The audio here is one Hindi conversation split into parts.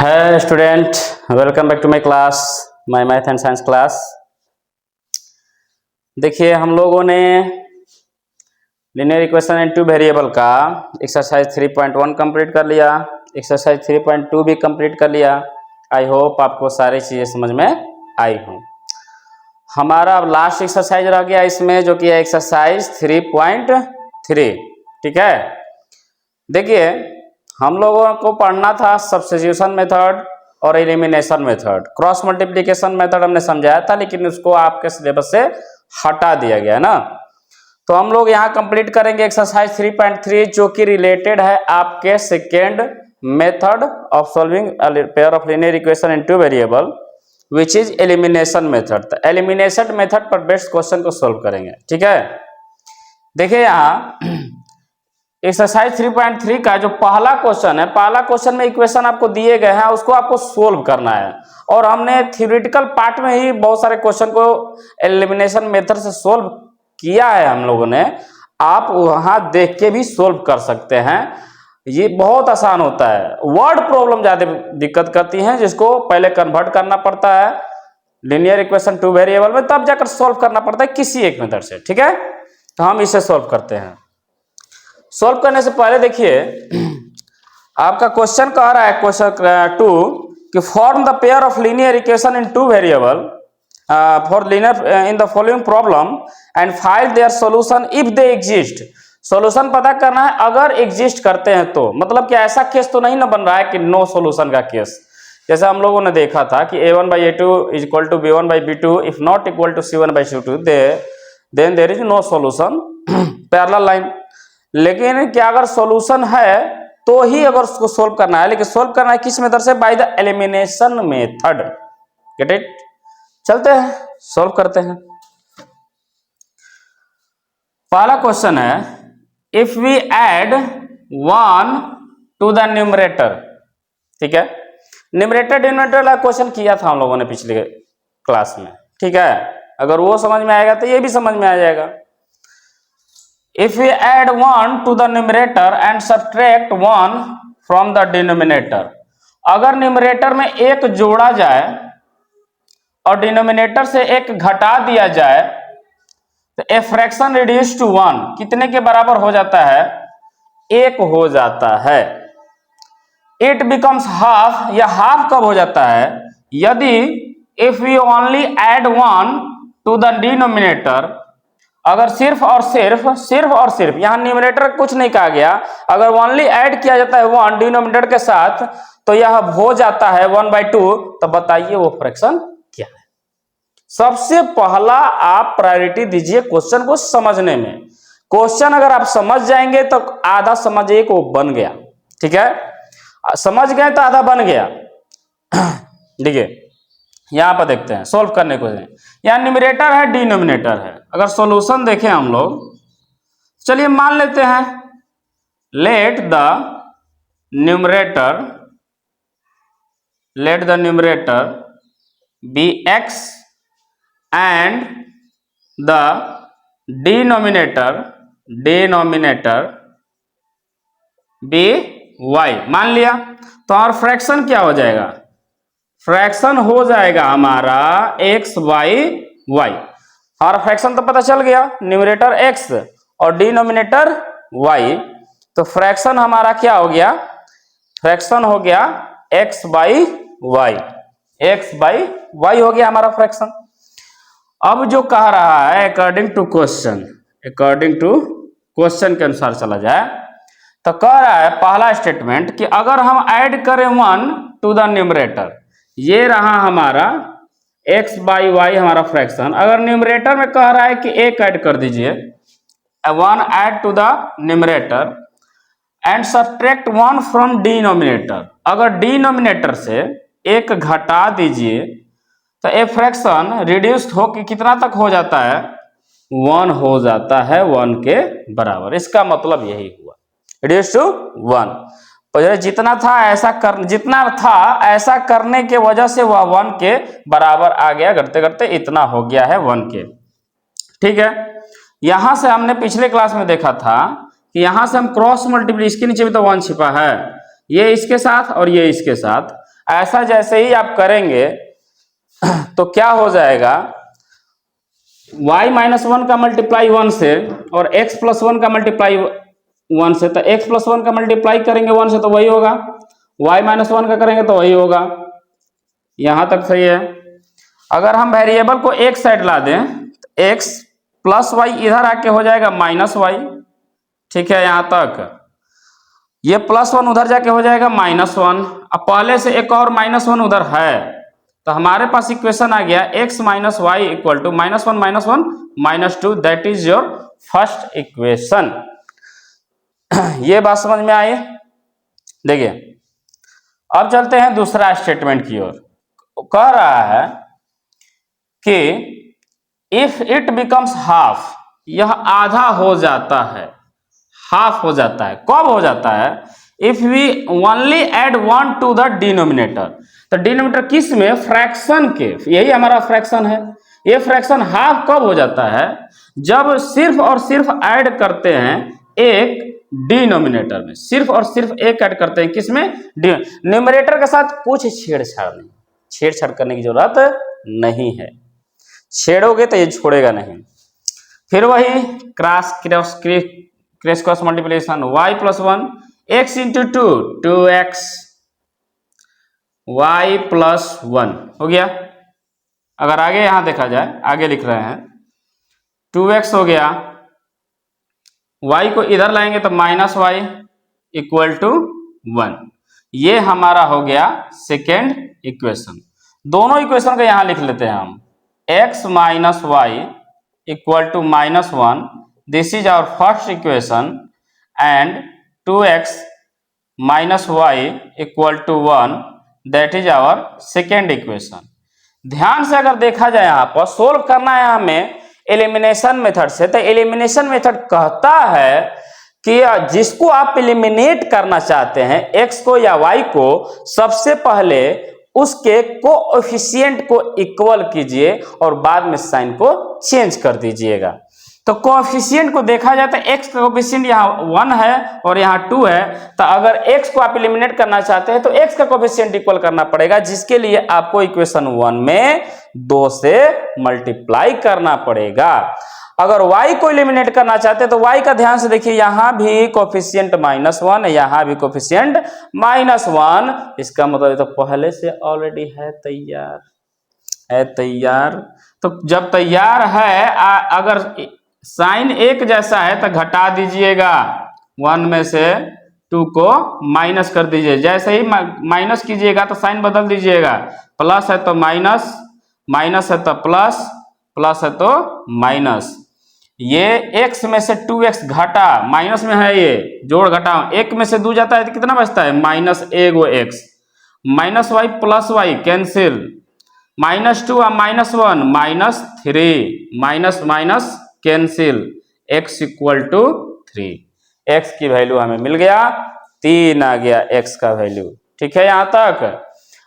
Hi student, welcome back to my class, my math and science class। देखिए हम लोगों ने linear equation in two variable का एक्सरसाइज 3.1 कंप्लीट कर लिया, एक्सरसाइज 3.2 भी कंप्लीट कर लिया। आई होप आपको सारी चीज़ें समझ में आई हों। हमारा अब लास्ट एक्सरसाइज रह गया इसमें, जो कि है एक्सरसाइज 3.3। ठीक है, देखिए हम लोगों को पढ़ना था सब्स्टिट्यूशन मेथड और elimination method. Cross multiplication method हमने समझाया था, लेकिन उसको आपके सिलेबस से हटा दिया गया ना। तो हम लोग यहाँ कंप्लीट करेंगे एक्सरसाइज 3.3, जो कि रिलेटेड है आपके second method of solving pair of linear equation in two variable, which is elimination method. तो एलिमिनेशन मेथड पर बेस्ड क्वेश्चन को सोल्व करेंगे। ठीक है, देखिए यहाँ एक्सरसाइज 3.3 का जो पहला क्वेश्चन है, पहला क्वेश्चन में इक्वेशन आपको दिए गए हैं, उसको आपको सोल्व करना है। और हमने थ्योरेटिकल पार्ट में ही बहुत सारे क्वेश्चन को एलिमिनेशन मेथड से सोल्व किया है हम लोगों ने। आप वहां देख के भी सोल्व कर सकते हैं, ये बहुत आसान होता है। वर्ड प्रॉब्लम ज्यादा दिक्कत करती है, जिसको पहले कन्वर्ट करना पड़ता है लीनियर इक्वेशन टू वेरिएबल में, तब जाकर सोल्व करना पड़ता है किसी एक मेथड से। ठीक है, तो हम इसे सोल्व करते हैं। सोल्व करने से पहले देखिए आपका क्वेश्चन कह रहा है, क्वेश्चन 2, कि form the pair of linear equation in two variable for linear in the following problem and find their solution if they exist. Solution पता करना है अगर एग्जिस्ट करते हैं तो, मतलब कि ऐसा केस तो नहीं ना बन रहा है कि नो सॉल्यूशन का केस। जैसे हम लोगों ने देखा था कि a1/a2 is equal to b1/b2 if not equal to c1/c2 then there is no solution, parallel line. लेकिन क्या अगर सॉल्यूशन है तो ही अगर उसको सोल्व करना है, लेकिन सोल्व करना है किस मेथड से? By the elimination method. Get it? चलते हैं सोल्व करते हैं। पहला क्वेश्चन है, if we add 1 to the numerator. ठीक है, न्यूमरेटर डिनोमिनेटर वाला क्वेश्चन किया था हम लोगों ने पिछले क्लास में। ठीक है, अगर वो समझ में आएगा तो ये भी समझ में आ जाएगा। If we add 1 to the numerator and subtract 1 from the denominator, अगर न्यूमरेटर में एक जोड़ा जाए और डिनोमिनेटर से एक घटा दिया जाए तो ए फ्रैक्शन रिड्यूस टू 1 कितने के बराबर हो जाता है? 1 हो जाता है। इट बिकम्स हाफ, या हाफ कब हो जाता है? यदि if we only add 1 to the denominator, अगर सिर्फ और सिर्फ यहां न्यूमरेटर कुछ नहीं कहा गया, अगर ओनली ऐड किया जाता है 1 डिनोमिनेटर के साथ तो यह हो जाता है 1/2। तो बताइए वो फ्रैक्शन क्या है? सबसे पहला आप प्रायोरिटी दीजिए क्वेश्चन को समझने में। क्वेश्चन अगर आप समझ जाएंगे तो आधा समझिए को बन गया। ठीक है, समझ गए तो आधा बन गया। देखिए यहां पर देखते हैं सोल्व करने को। यहाँ न्यूमरेटर है, डिनोमिनेटर है। अगर सॉल्यूशन देखें हम लोग, चलिए मान लेते हैं let the numerator be x and the denominator be y। मान लिया तो और फ्रैक्शन क्या हो जाएगा? फ्रैक्शन हो जाएगा हमारा x/y। और फ्रैक्शन तो पता चल गया, न्यूमरेटर x और डिनोमिनेटर y। तो फ्रैक्शन हमारा क्या हो गया? फ्रैक्शन हो गया x/y हो गया हमारा फ्रैक्शन। अब जो कह रहा है अकॉर्डिंग टू क्वेश्चन के अनुसार चला जाए तो कह रहा है पहला स्टेटमेंट कि अगर हम ऐड करें 1 टू द न्यूमरेटर, ये रहा हमारा x/y हमारा फ्रैक्शन। अगर न्यूमरेटर में कह रहा है कि 1 ऐड कर दीजिए, 1 add to the numerator and subtract 1 from denominator, अगर डिनोमिनेटर से 1 घटा दीजिए तो ए फ्रैक्शन रिड्यूस्ड हो कि कितना तक हो जाता है? 1 हो जाता है, 1 के बराबर। इसका मतलब यही हुआ, रिड्यूस टू 1। जितना था ऐसा करने के वजह से वह 1 के बराबर आ गया, करते करते इतना हो गया है 1 के। ठीक है, यहां से हमने पिछले क्लास में देखा था कि यहां से हम क्रॉस मल्टीप्लाई, इसके नीचे भी तो 1 छिपा है, ये इसके साथ और ये इसके साथ। ऐसा जैसे ही आप करेंगे तो क्या हो जाएगा, y माइनस वन का मल्टीप्लाई 1 से और x प्लस वन का मल्टीप्लाई 1 से, तो x प्लस वन का मल्टीप्लाई करेंगे 1 से तो वही होगा, y माइनस वन का करेंगे तो वही होगा। यहां तक सही है। अगर हम वेरिएबल को एक साइड ला दें तो x प्लस वाई इधर आके हो जाएगा माइनस वाई, ठीक है। यहां तक ये प्लस वन उधर जाके हो जाएगा माइनस वन। अब पहले से एक और माइनस वन उधर है, तो हमारे पास इक्वेशन आ गया x minus y equal to minus one minus two, that is your first equation. ये बात समझ में आई। देखिए अब चलते हैं दूसरा स्टेटमेंट की ओर। कह रहा है कि इफ इट बिकम्स हाफ, यह आधा हो जाता है, हाफ हो जाता है। कब हो जाता है? If we only add one to the denominator. तो डिनोमिनेटर किस में? फ्रैक्शन के, यही हमारा फ्रैक्शन है। ये फ्रैक्शन हाफ कब हो जाता है? जब सिर्फ और सिर्फ ऐड करते हैं एक डिनोमिनेटर में, सिर्फ और सिर्फ एक ऐड करते हैं किसमें? न्यूमरेटर के साथ कुछ छेड़छाड़ नहीं, छेड़छाड़ करने की जरूरत नहीं है। छेड़ोगे तो ये छोड़ेगा नहीं। फिर वही cross multiplication, y plus one x into two, 2x y plus one हो गया। अगर आगे यहां देखा जाए, आगे लिख रहे हैं 2x हो गया, y को इधर लाएंगे तो माइनस वाई इक्वल टू 1। ये हमारा हो गया सेकेंड इक्वेशन। दोनों इक्वेशन को यहां लिख लेते हैं हम, x minus y equal to minus one, this is our first equation, and 2x minus y equal to 1, that is our second equation. ध्यान से अगर देखा जाए यहाँ पर सोल्व करना है हमें एलिमिनेशन मेथड से, तो एलिमिनेशन मेथड कहता है कि जिसको आप एलिमिनेट करना चाहते हैं x को या y को, सबसे पहले उसके कोएफिशिएंट को इक्वल कीजिए और बाद में साइन को चेंज कर दीजिएगा। तो कोएफिशिएंट को देखा जाए तो x का कोएफिशिएंट यहाँ 1 है और यहाँ 2 है, तो अगर x को आप एलिमिनेट करना चाहते हैं तो x का कोएफिशिएंट इक्वल करना पड़ेगा, जिसके लिए आपको इक्वेशन 1 में 2 से मल्टीप्लाई करना पड़ेगा। अगर y को एलिमिनेट करना चाहते हैं तो y का ध्यान से देखिए, यहां भी कोएफिशिएंट -1, यहां भी कोएफिशिएंट -1। इसका मतलब तो पहले से ऑलरेडी है तैयार। तो जब तैयार है, अगर साइन एक जैसा है तो घटा दीजिएगा, 1 में से 2 को माइनस कर दीजिए। जैसे ही माइनस कीजिएगा तो साइन बदल दीजिएगा, प्लस है तो माइनस, माइनस है तो प्लस, प्लस है तो माइनस। ये x में से 2x घटा, माइनस में है, ये जोड़ घटाओ, एक में से 2 जाता है तो कितना बचता है? -1x, minus y plus y cancel, -2 और -1 -3, minus minus cancel, x equal to 3। x की वैल्यू हमें मिल गया 3 आ गया x का वैल्यू, ठीक है यहां तक।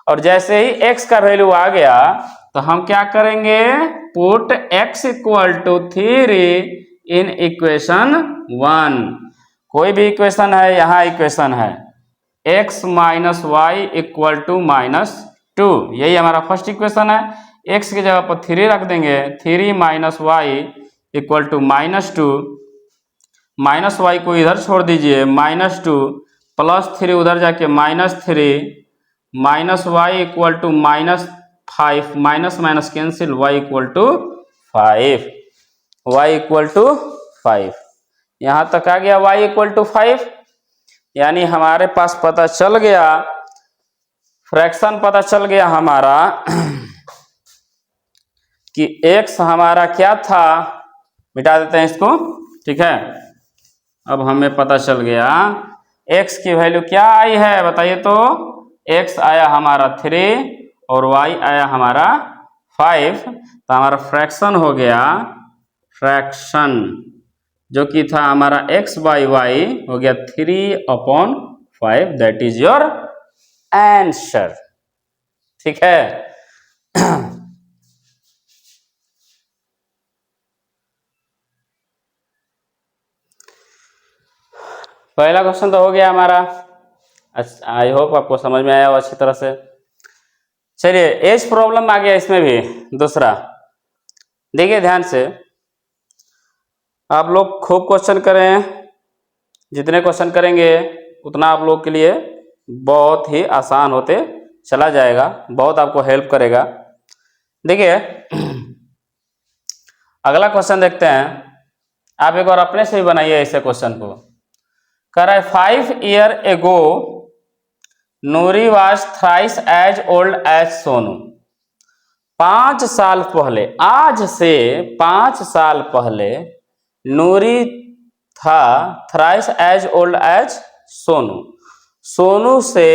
और जैसे ही x का वैल्यू आ गया तो हम क्या करेंगे? Put x equal to 3 in equation 1। कोई भी इक्वेशन है, यहां इक्वेशन है x minus y equal to -2, यही हमारा फर्स्ट इक्वेशन है। x की जगह पर 3 रख देंगे, 3 minus y equal to -2, minus y को इधर छोड़ दीजिए, -2 प्लस 3 उधर जाके -3, minus y equal to -5, minus minus cancel, y equal to 5, y equal to 5। यहां तक आ गया y इक्वल टू 5, यानी हमारे पास पता चल गया, फ्रैक्शन पता चल गया हमारा कि x हमारा क्या था। मिटा देते हैं इसको, ठीक है। अब हमें पता चल गया x की वैल्यू क्या आई है, बताइए तो। x आया हमारा 3 और y आया हमारा 5, तो हमारा फ्रैक्शन हो गया, फ्रैक्शन जो कि था हमारा x बाई वाई हो गया 3/5, दैट इज योर आंसर, ठीक है। पहला क्वेश्चन तो हो गया हमारा। आई होप आपको समझ में आया हो अच्छी तरह से। चलिए एज प्रॉब्लम आ गया इसमें भी दूसरा। देखिए ध्यान से, आप लोग खूब क्वेश्चन करें, जितने क्वेश्चन करेंगे उतना आप लोग के लिए बहुत ही आसान होते चला जाएगा, बहुत आपको हेल्प करेगा। देखिए अगला क्वेश्चन देखते हैं। आप एक बार अपने से ही बनाइए ऐसे क्वेश्चन को। कह रहा है 5 years ago Noori was thrice as old as Sonu. 5 साल पहले, आज से 5 साल पहले नूरी था thrice age old as Sonu, Sonu से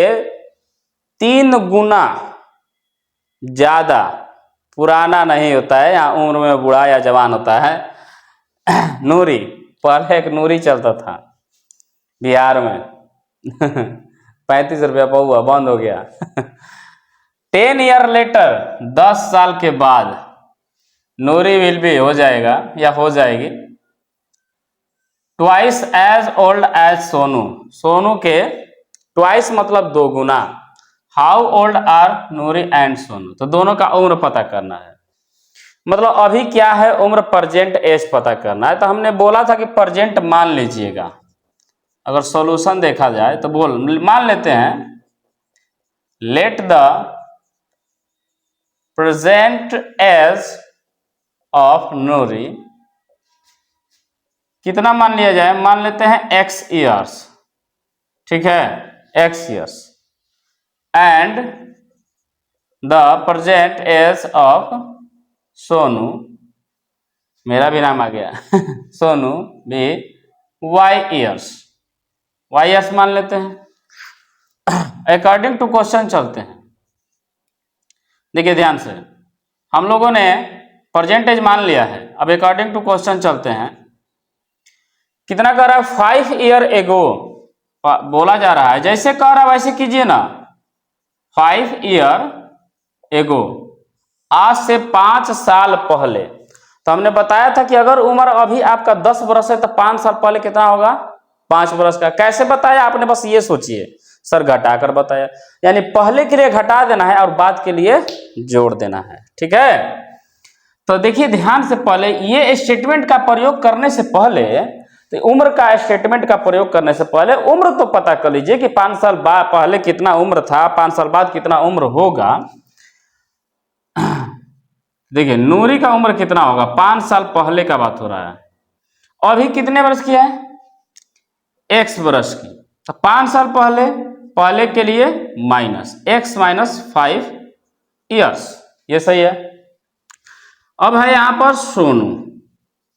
3 गुना ज्यादा पुराना नहीं होता है, यहाँ उम्र में बूढ़ा या जवान होता है। नूरी, पहले एक नूरी चलता था बिहार में 35 रुपया पौवा, बंद हो गया। 10 years लेटर, 10 साल के बाद नूरी विल भी हो जाएगा या हो जाएगी twice as old as Sonu, Sonu के ट्वाइस मतलब 2 गुना। How old are Nuri and Sonu, तो दोनों का उम्र पता करना है। मतलब अभी क्या है उम्र, प्रेजेंट एज पता करना है। तो हमने बोला था कि प्रेजेंट मान लीजिएगा, अगर सॉल्यूशन देखा जाए तो मान लेते हैं let the present age of Nuri, कितना मान लिया जाए, मान लेते हैं x years, ठीक है, x years, and the present age of Sonu, मेरा भी नाम आ गया सोनू भी y years, y years मान लेते हैं। अकॉर्डिंग टू क्वेश्चन चलते हैं। देखिए ध्यान से, हम लोगों ने परसेंटेज मान लिया है, अब अकॉर्डिंग टू क्वेश्चन चलते हैं। कितना कह रहा है 5 years ago बोला जा रहा है, जैसे कह रहा है वैसे कीजिए ना। 5 years ago, आज से 5 साल पहले। तो हमने बताया था कि अगर उम्र अभी आपका 10 वर्ष है तो 5 साल पहले कितना होगा, 5 वर्ष का। कैसे बताया आपने, बस ये सोचिए, सर घटाकर बताया, यानी पहले के लिए घटा देना है और बाद के लिए जोड़ देना है, ठीक है। तो देखिए ध्यान से, पहले ये स्टेटमेंट का प्रयोग करने से पहले, तो उम्र का स्टेटमेंट का प्रयोग करने से पहले उम्र तो पता कर लीजिए कि 5 साल बाद पहले कितना उम्र था, 5 साल बाद कितना उम्र होगा। देखिए नूरी का उम्र कितना होगा, 5 साल पहले का बात हो रहा है। अभी कितने वर्ष की है, x वर्ष की। तो 5 साल पहले, पहले के लिए माइनस x माइनस 5 years, ये सही है। अब है यहां पर सोनू,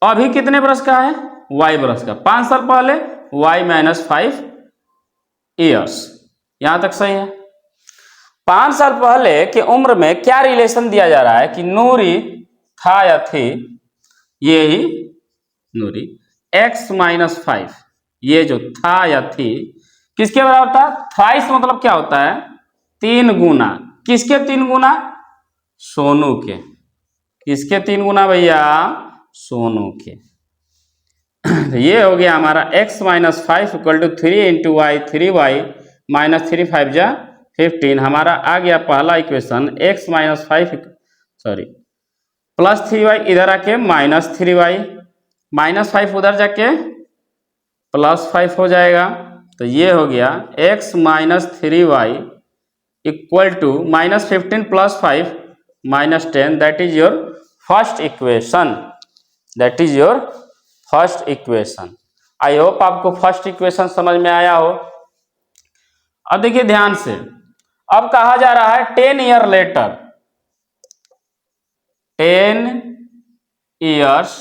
अभी कितने वर्ष का है, y वर्ष का। 5 साल पहले y माइनस 5 years, यहां तक सही है। 5 साल पहले के उम्र में क्या रिलेशन दिया जा रहा है कि नूरी था या थी, ये ही नूरी, x माइनस 5, ये जो था या थी किसके बराबर था, थ्राइस मतलब क्या होता है, 3 गुना। किसके 3 गुना, सोनू के। किसके 3 गुना भैया, सोनू के। ये हो गया हमारा x minus 5 equal to 3 into y, 3y minus 3 5 जा 15। हमारा आ गया पहला equation, x minus 5 sorry plus 3y, इधर आके माइनस 3y, माइनस 5 उधर जाके प्लस 5 हो जाएगा। तो ये हो गया x minus 3y equal to minus 15 plus 5 minus 10, that is your first equation, that is your first equation. I hope आपको फर्स्ट इक्वेशन समझ में आया हो। अब देखिए ध्यान से, अब कहा जा रहा है 10 years लेटर, 10 years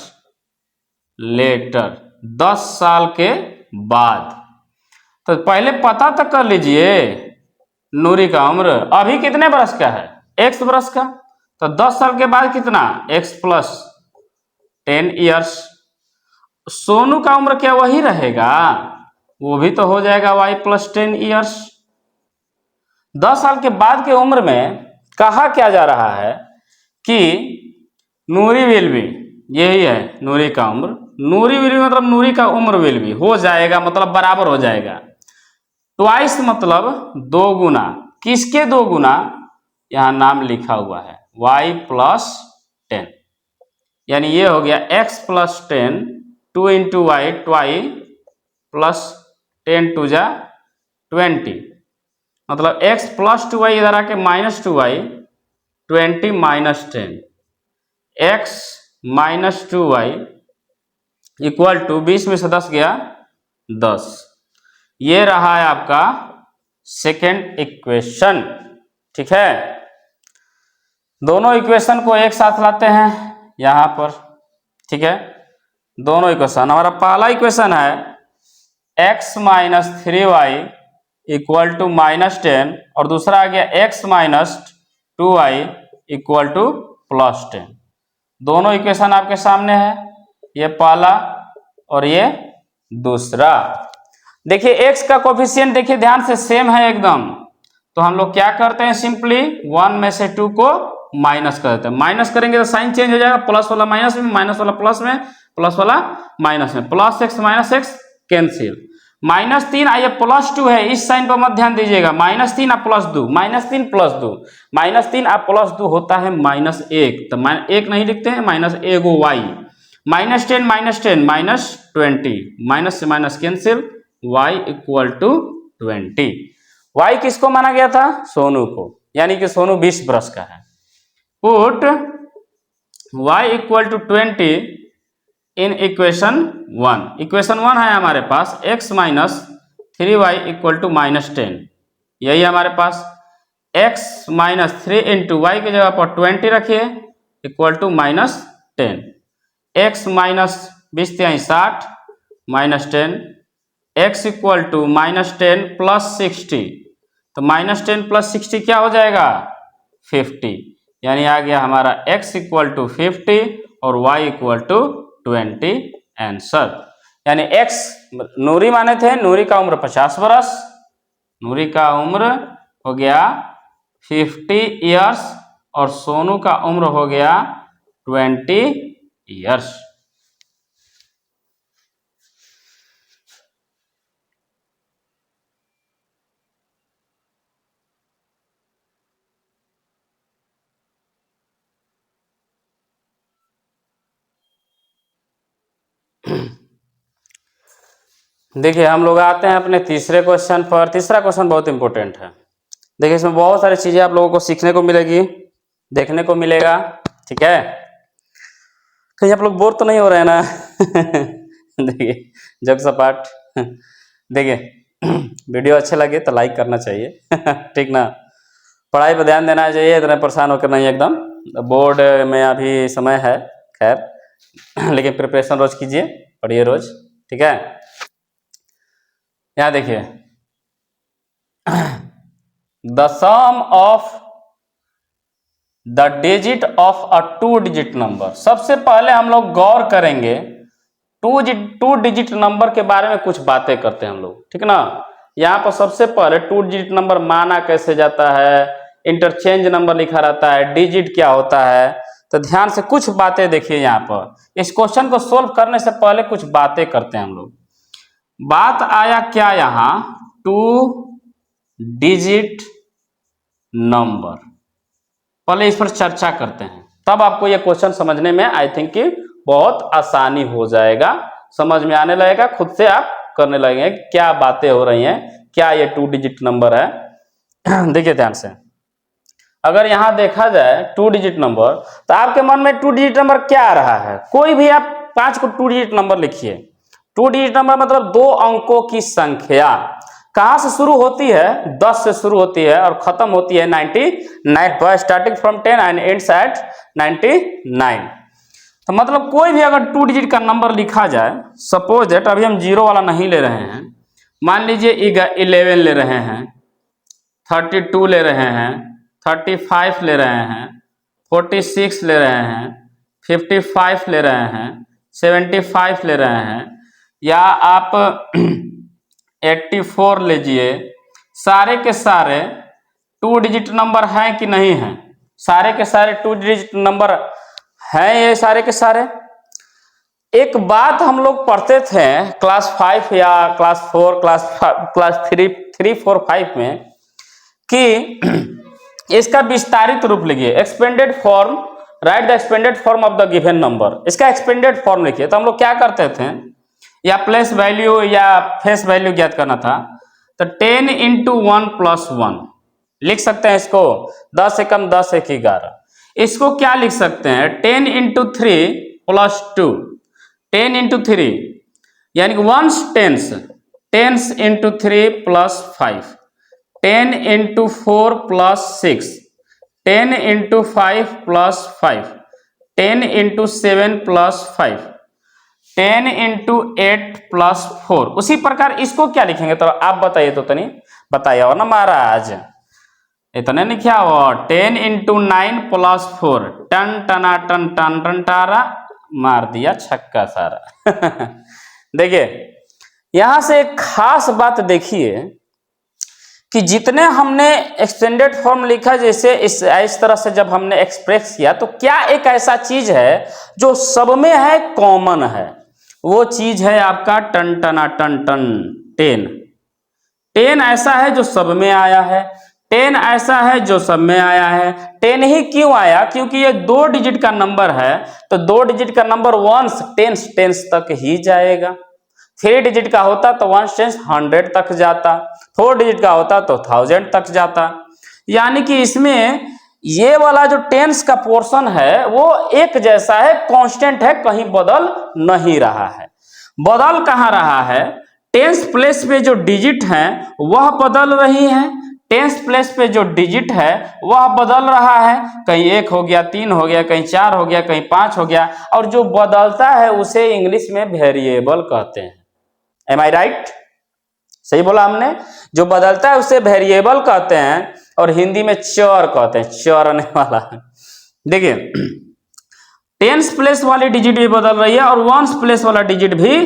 लेटर, 10 साल के बाद। तो पहले पता तक कर लीजिए नूरी का उम्र अभी कितने बरस का है, x बरस का। तो 10 साल के बाद कितना, x प्लस 10 years। सोनू का उम्र क्या वही रहेगा, वो भी तो हो जाएगा y प्लस 10 years। 10 साल के बाद के उम्र में कहा क्या जा रहा है कि नूरी विल भी, यही है नूरी का उम्र, नूरी विल भी मतलब नूरी का उम्र विल भी हो जाएगा, मतलब बराबर हो जाएगा। ट्वाइस मतलब 2 गुना, किसके 2 गुना, यहाँ नाम लिखा हुआ है y प्लस 10, यानी ये हो गया x plus 10 2 into y two y plus 10 टू जा 20, मतलब x प्लस 2y इधर आके minus 2y 20 minus 10 x minus 2y equal to 20 में से 10 गया 10। ये रहा है आपका सेकेंड इक्वेशन। ठीक है, दोनों इक्वेशन को एक साथ लाते हैं यहां पर। ठीक है, दोनों इक्वेशन, हमारा पहला इक्वेशन है x minus 3y equal to minus 10 और दूसरा आ गया x minus 2y equal to plus 10। दोनों इक्वेशन आपके सामने है, ये पहला और ये दूसरा। देखिए x का कोफिशिएंट देखिए ध्यान से सेम है एकदम, तो हम लोग क्या करते हैं सिंपली 1 में से 2 को माइनस कर देते हैं। माइनस करेंगे तो साइन चेंज हो जाएगा, प्लस वाला माइनस में, माइनस वाला प्लस में, प्लस वाला माइनस में, plus x minus x cancel. Minus 3 आइए प्लस 2 है, इस साइन पर मत ध्यान दीजिएगा, माइनस 3 आप प्लस 2, माइनस 3 प्लस 2, माइनस 3 आप प्लस 2 होता है माइनस 1, तो एक नहीं लिखते हैं, माइनस एगो y, minus 10 minus 10 minus 20, minus से minus cancel, y equal to 20। y किसको माना गया था? सोनू को, यानी कि सोनू 20 बरस का है। Put y equal to 20 in equation 1। Equation 1 है हमारे पास x minus 3y equal to minus 10, यही हमारे पास। x माइनस 3 इंटू वाई की जगह पर 20 रखिए equal to minus 10, x minus 20 60 minus 10, x equal to minus 10 plus 60, तो माइनस 10 प्लस 60 क्या हो जाएगा? 50, यानी आ गया हमारा x इक्वल टू 50 और y इक्वल टू 20 आंसर। यानी x नूरी माने थे, नूरी का उम्र 50 बरस, नूरी का उम्र हो गया 50 इयर्स और सोनू का उम्र हो गया 20 इयर्स। देखिए हम लोग आते हैं अपने तीसरे क्वेश्चन पर। तीसरा क्वेश्चन बहुत इंपॉर्टेंट है। देखिए इसमें बहुत सारी चीजें आप लोगों को सीखने को मिलेगी, देखने को मिलेगा। ठीक है, कहीं आप लोग बोर तो नहीं हो रहे हैं ना? देखिए जग सपाट, देखिए वीडियो अच्छे लगे तो लाइक करना चाहिए। ठीक ना, पढ़ाई पर ध्यान देना चाहिए, इतने परेशान होकर नहीं, एकदम बोर्ड में अभी समय है खैर, लेकिन प्रिपरेशन रोज कीजिए, पढ़िए रोज। ठीक है, यहाँ देखिए the sum of the digit of a 2 digit number. सबसे पहले हम लोग गौर करेंगे 2 डिजिट नंबर के बारे में, कुछ बातें करते हैं हम लोग। ठीक ना, यहाँ पर सबसे पहले 2 डिजिट नंबर माना कैसे जाता है, इंटरचेंज नंबर लिखा रहता है, डिजिट क्या होता है, तो ध्यान से कुछ बातें देखिए। यहाँ पर इस क्वेश्चन को सोल्व करने से पहले कुछ बातें करते हैं हम लोग। बात आया क्या यहाँ 2 डिजिट नंबर, पहले इस पर चर्चा करते हैं, तब आपको यह क्वेश्चन समझने में आई थिंक कि बहुत आसानी हो जाएगा, समझ में आने लगेगा, खुद से आप करने लगेंगे क्या बातें हो रही हैं, क्या ये 2 डिजिट नंबर है। देखिए ध्यान से, अगर यहां देखा जाए 2 डिजिट नंबर, तो आपके मन में 2 डिजिट नंबर क्या आ रहा है? कोई भी आप 5 को 2 डिजिट नंबर लिखिए। 2 डिजिट नंबर मतलब 2 अंकों की संख्या, कहां से शुरू होती है? 10 से शुरू होती है और खत्म होती है 99, starting from 10 and ends at 99। तो मतलब कोई भी अगर 2 डिजिट का नंबर लिखा जाए, सपोज दैट अभी हम 0 वाला नहीं ले रहे हैं, मान लीजिए 11 ले रहे हैं, 32 ले रहे हैं, 35 ले रहे हैं, 46 ले रहे हैं, 55 ले रहे हैं, 75 ले रहे हैं, या आप 84 लीजिए, सारे के सारे 2 डिजिट नंबर हैं कि नहीं हैं? सारे के सारे 2 डिजिट नंबर हैं, ये सारे के सारे। एक बात हम लोग पढ़ते थे क्लास 5 या क्लास 4, क्लास 3, 4, 5 में, कि इसका विस्तारित रूप लिखिए, expanded form, right the expanded form of the given number, इसका एक्सपेंडेड फॉर्म लिखिए। तो हम लोग क्या करते थे, या प्लेस वैल्यू या फेस वैल्यू ज्ञात करना था, तो 10 इंटू 1 प्लस 1 लिख सकते हैं इसको, 10 एकम 10 एक 11। इसको क्या लिख सकते हैं, 10 इंटू 3 प्लस 2, 10 इंटू 3 यानी कि ones tens, tens into 3 plus 5, 10 into 4 plus 6, 10 into 5 plus 5, 10 into 7 plus 5, 10 into 8 plus 4। उसी प्रकार इसको क्या लिखेंगे, तो आप बताइए, तो तनी बताइए और ना महाराज, इतने नहीं क्या हो, 10 इंटू 9 प्लस 4, टन टना टन टन टन टारा, मार दिया छक्का सारा। देखिए यहां से एक खास बात देखिए कि जितने हमने एक्सटेंडेड फॉर्म लिखा, जैसे इस तरह से जब हमने एक्सप्रेस किया, तो क्या एक ऐसा चीज है जो सब में है, कॉमन है, वो चीज है आपका टन टना टन टन 10। 10 ऐसा है जो सब में आया है, 10 ऐसा है जो सब में आया है। 10 ही क्यों आया, क्योंकि ये 2 डिजिट का नंबर है, तो 2 डिजिट का नंबर वंस टेंस तक ही जाएगा। 3 डिजिट का होता तो वंस टेंस 100 तक जाता, 4 डिजिट का होता तो 1000 तक जाता। यानी कि इसमें ये वाला जो टेंस का पोर्शन है वो एक जैसा है, कांस्टेंट है, कहीं बदल नहीं रहा है। बदल कहाँ रहा है, टेंस प्लेस पे जो डिजिट है वह बदल रही है, टेंस प्लेस पे जो डिजिट है वह बदल रहा है, कहीं 1 हो गया, 3 हो गया, कहीं 4 हो गया, कहीं 5 हो गया, और जो बदलता है उसे इंग्लिश में वेरिएबल कहते हैं। एम आई राइट, सही बोला हमने, जो बदलता है उसे वेरिएबल कहते हैं, और हिंदी में चर कहते हैं, चरने वाला। देखिए टेंस प्लेस वाली डिजिट भी बदल रही है और वंस प्लेस वाला डिजिट भी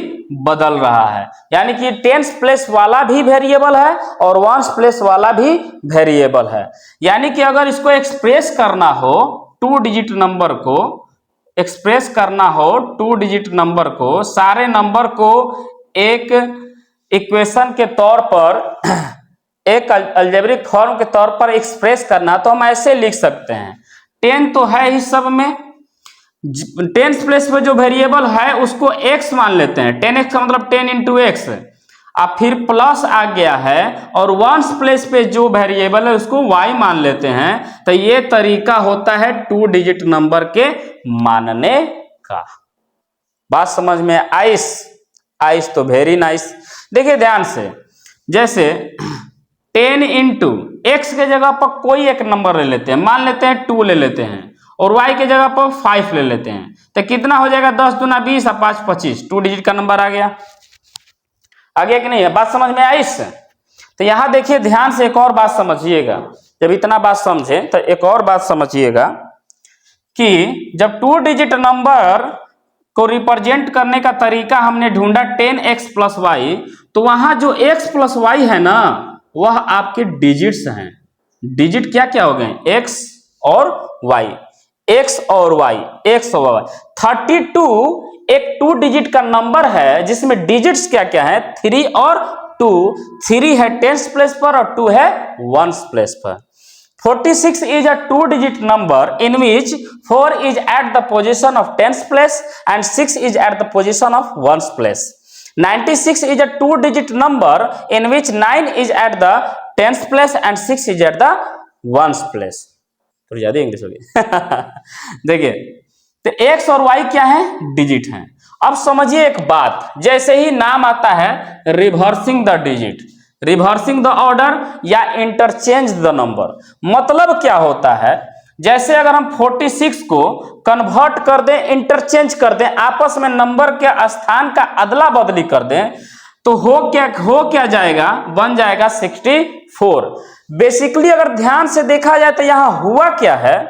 बदल रहा है, यानी कि टेंस प्लेस वाला भी वेरिएबल है और वंस प्लेस वाला भी वेरिएबल है। यानी कि अगर इसको एक्सप्रेस करना हो, 2 डिजिट नंबर को एक्सप्रेस करना हो, 2 डिजिट नंबर को, सारे नंबर को एक इक्वेशन के तौर पर, एक अलजेब्रिक फॉर्म के तौर पर एक्सप्रेस करना, तो हम ऐसे लिख सकते हैं, 10 तो है ही सब में, टेंस प्लेस पे जो वेरिएबल है उसको x मान लेते हैं, 10x का मतलब 10 इंटू एक्स, अब फिर प्लस आ गया है, और वंस प्लेस पे जो वेरिएबल है उसको y मान लेते हैं। तो ये तरीका होता है 2 डिजिट नंबर के मानने का। बात समझ में आइस तो वेरी नाइस। देखिए ध्यान से, जैसे 10 इंटू एक्स के जगह पर कोई एक नंबर ले लेते हैं, मान लेते हैं 2 ले लेते हैं, और y के जगह पर 5 ले लेते हैं, तो कितना हो जाएगा, 10 दूना 20 और 5 25, 2 डिजिट का नंबर आ गया कि नहीं है। बात समझ में आई इससे? तो यहां देखिए ध्यान से एक और बात समझिएगा, जब इतना बात समझे तो एक और बात समझिएगा कि जब 2 डिजिट नंबर को रिप्रेजेंट करने का तरीका हमने ढूंढा 10x प्लस वाई, तो वहां जो x प्लस वाई है ना, वह आपके डिजिट्स हैं। डिजिट क्या क्या हो गए, x और y, x और y, x और y। 32 एक 2 डिजिट का नंबर है जिसमें डिजिट्स क्या क्या है, 3 और 2। 3 है टेंस प्लेस पर और 2 है वंस प्लेस पर। 46 is a 2 digit number in which 4 is at the position of tens place and 6 is at the position of ones place. 96 is a 2 digit number in which 9 is at the tens place and 6 is at the ones place. थोड़ी ज्यादा इंग्लिश हो गई। देखिए तो x और y क्या है, डिजिट हैं। अब समझिए एक बात, जैसे ही नाम आता है reversing the digit, reversing the order या इंटरचेंज द नंबर, मतलब क्या होता है, जैसे अगर हम 46 को कन्वर्ट कर दें, इंटरचेंज कर दें, आपस में नंबर के स्थान का अदला बदली कर दें, तो हो क्या जाएगा, बन जाएगा 64। बेसिकली अगर ध्यान से देखा जाए तो यहां हुआ क्या है,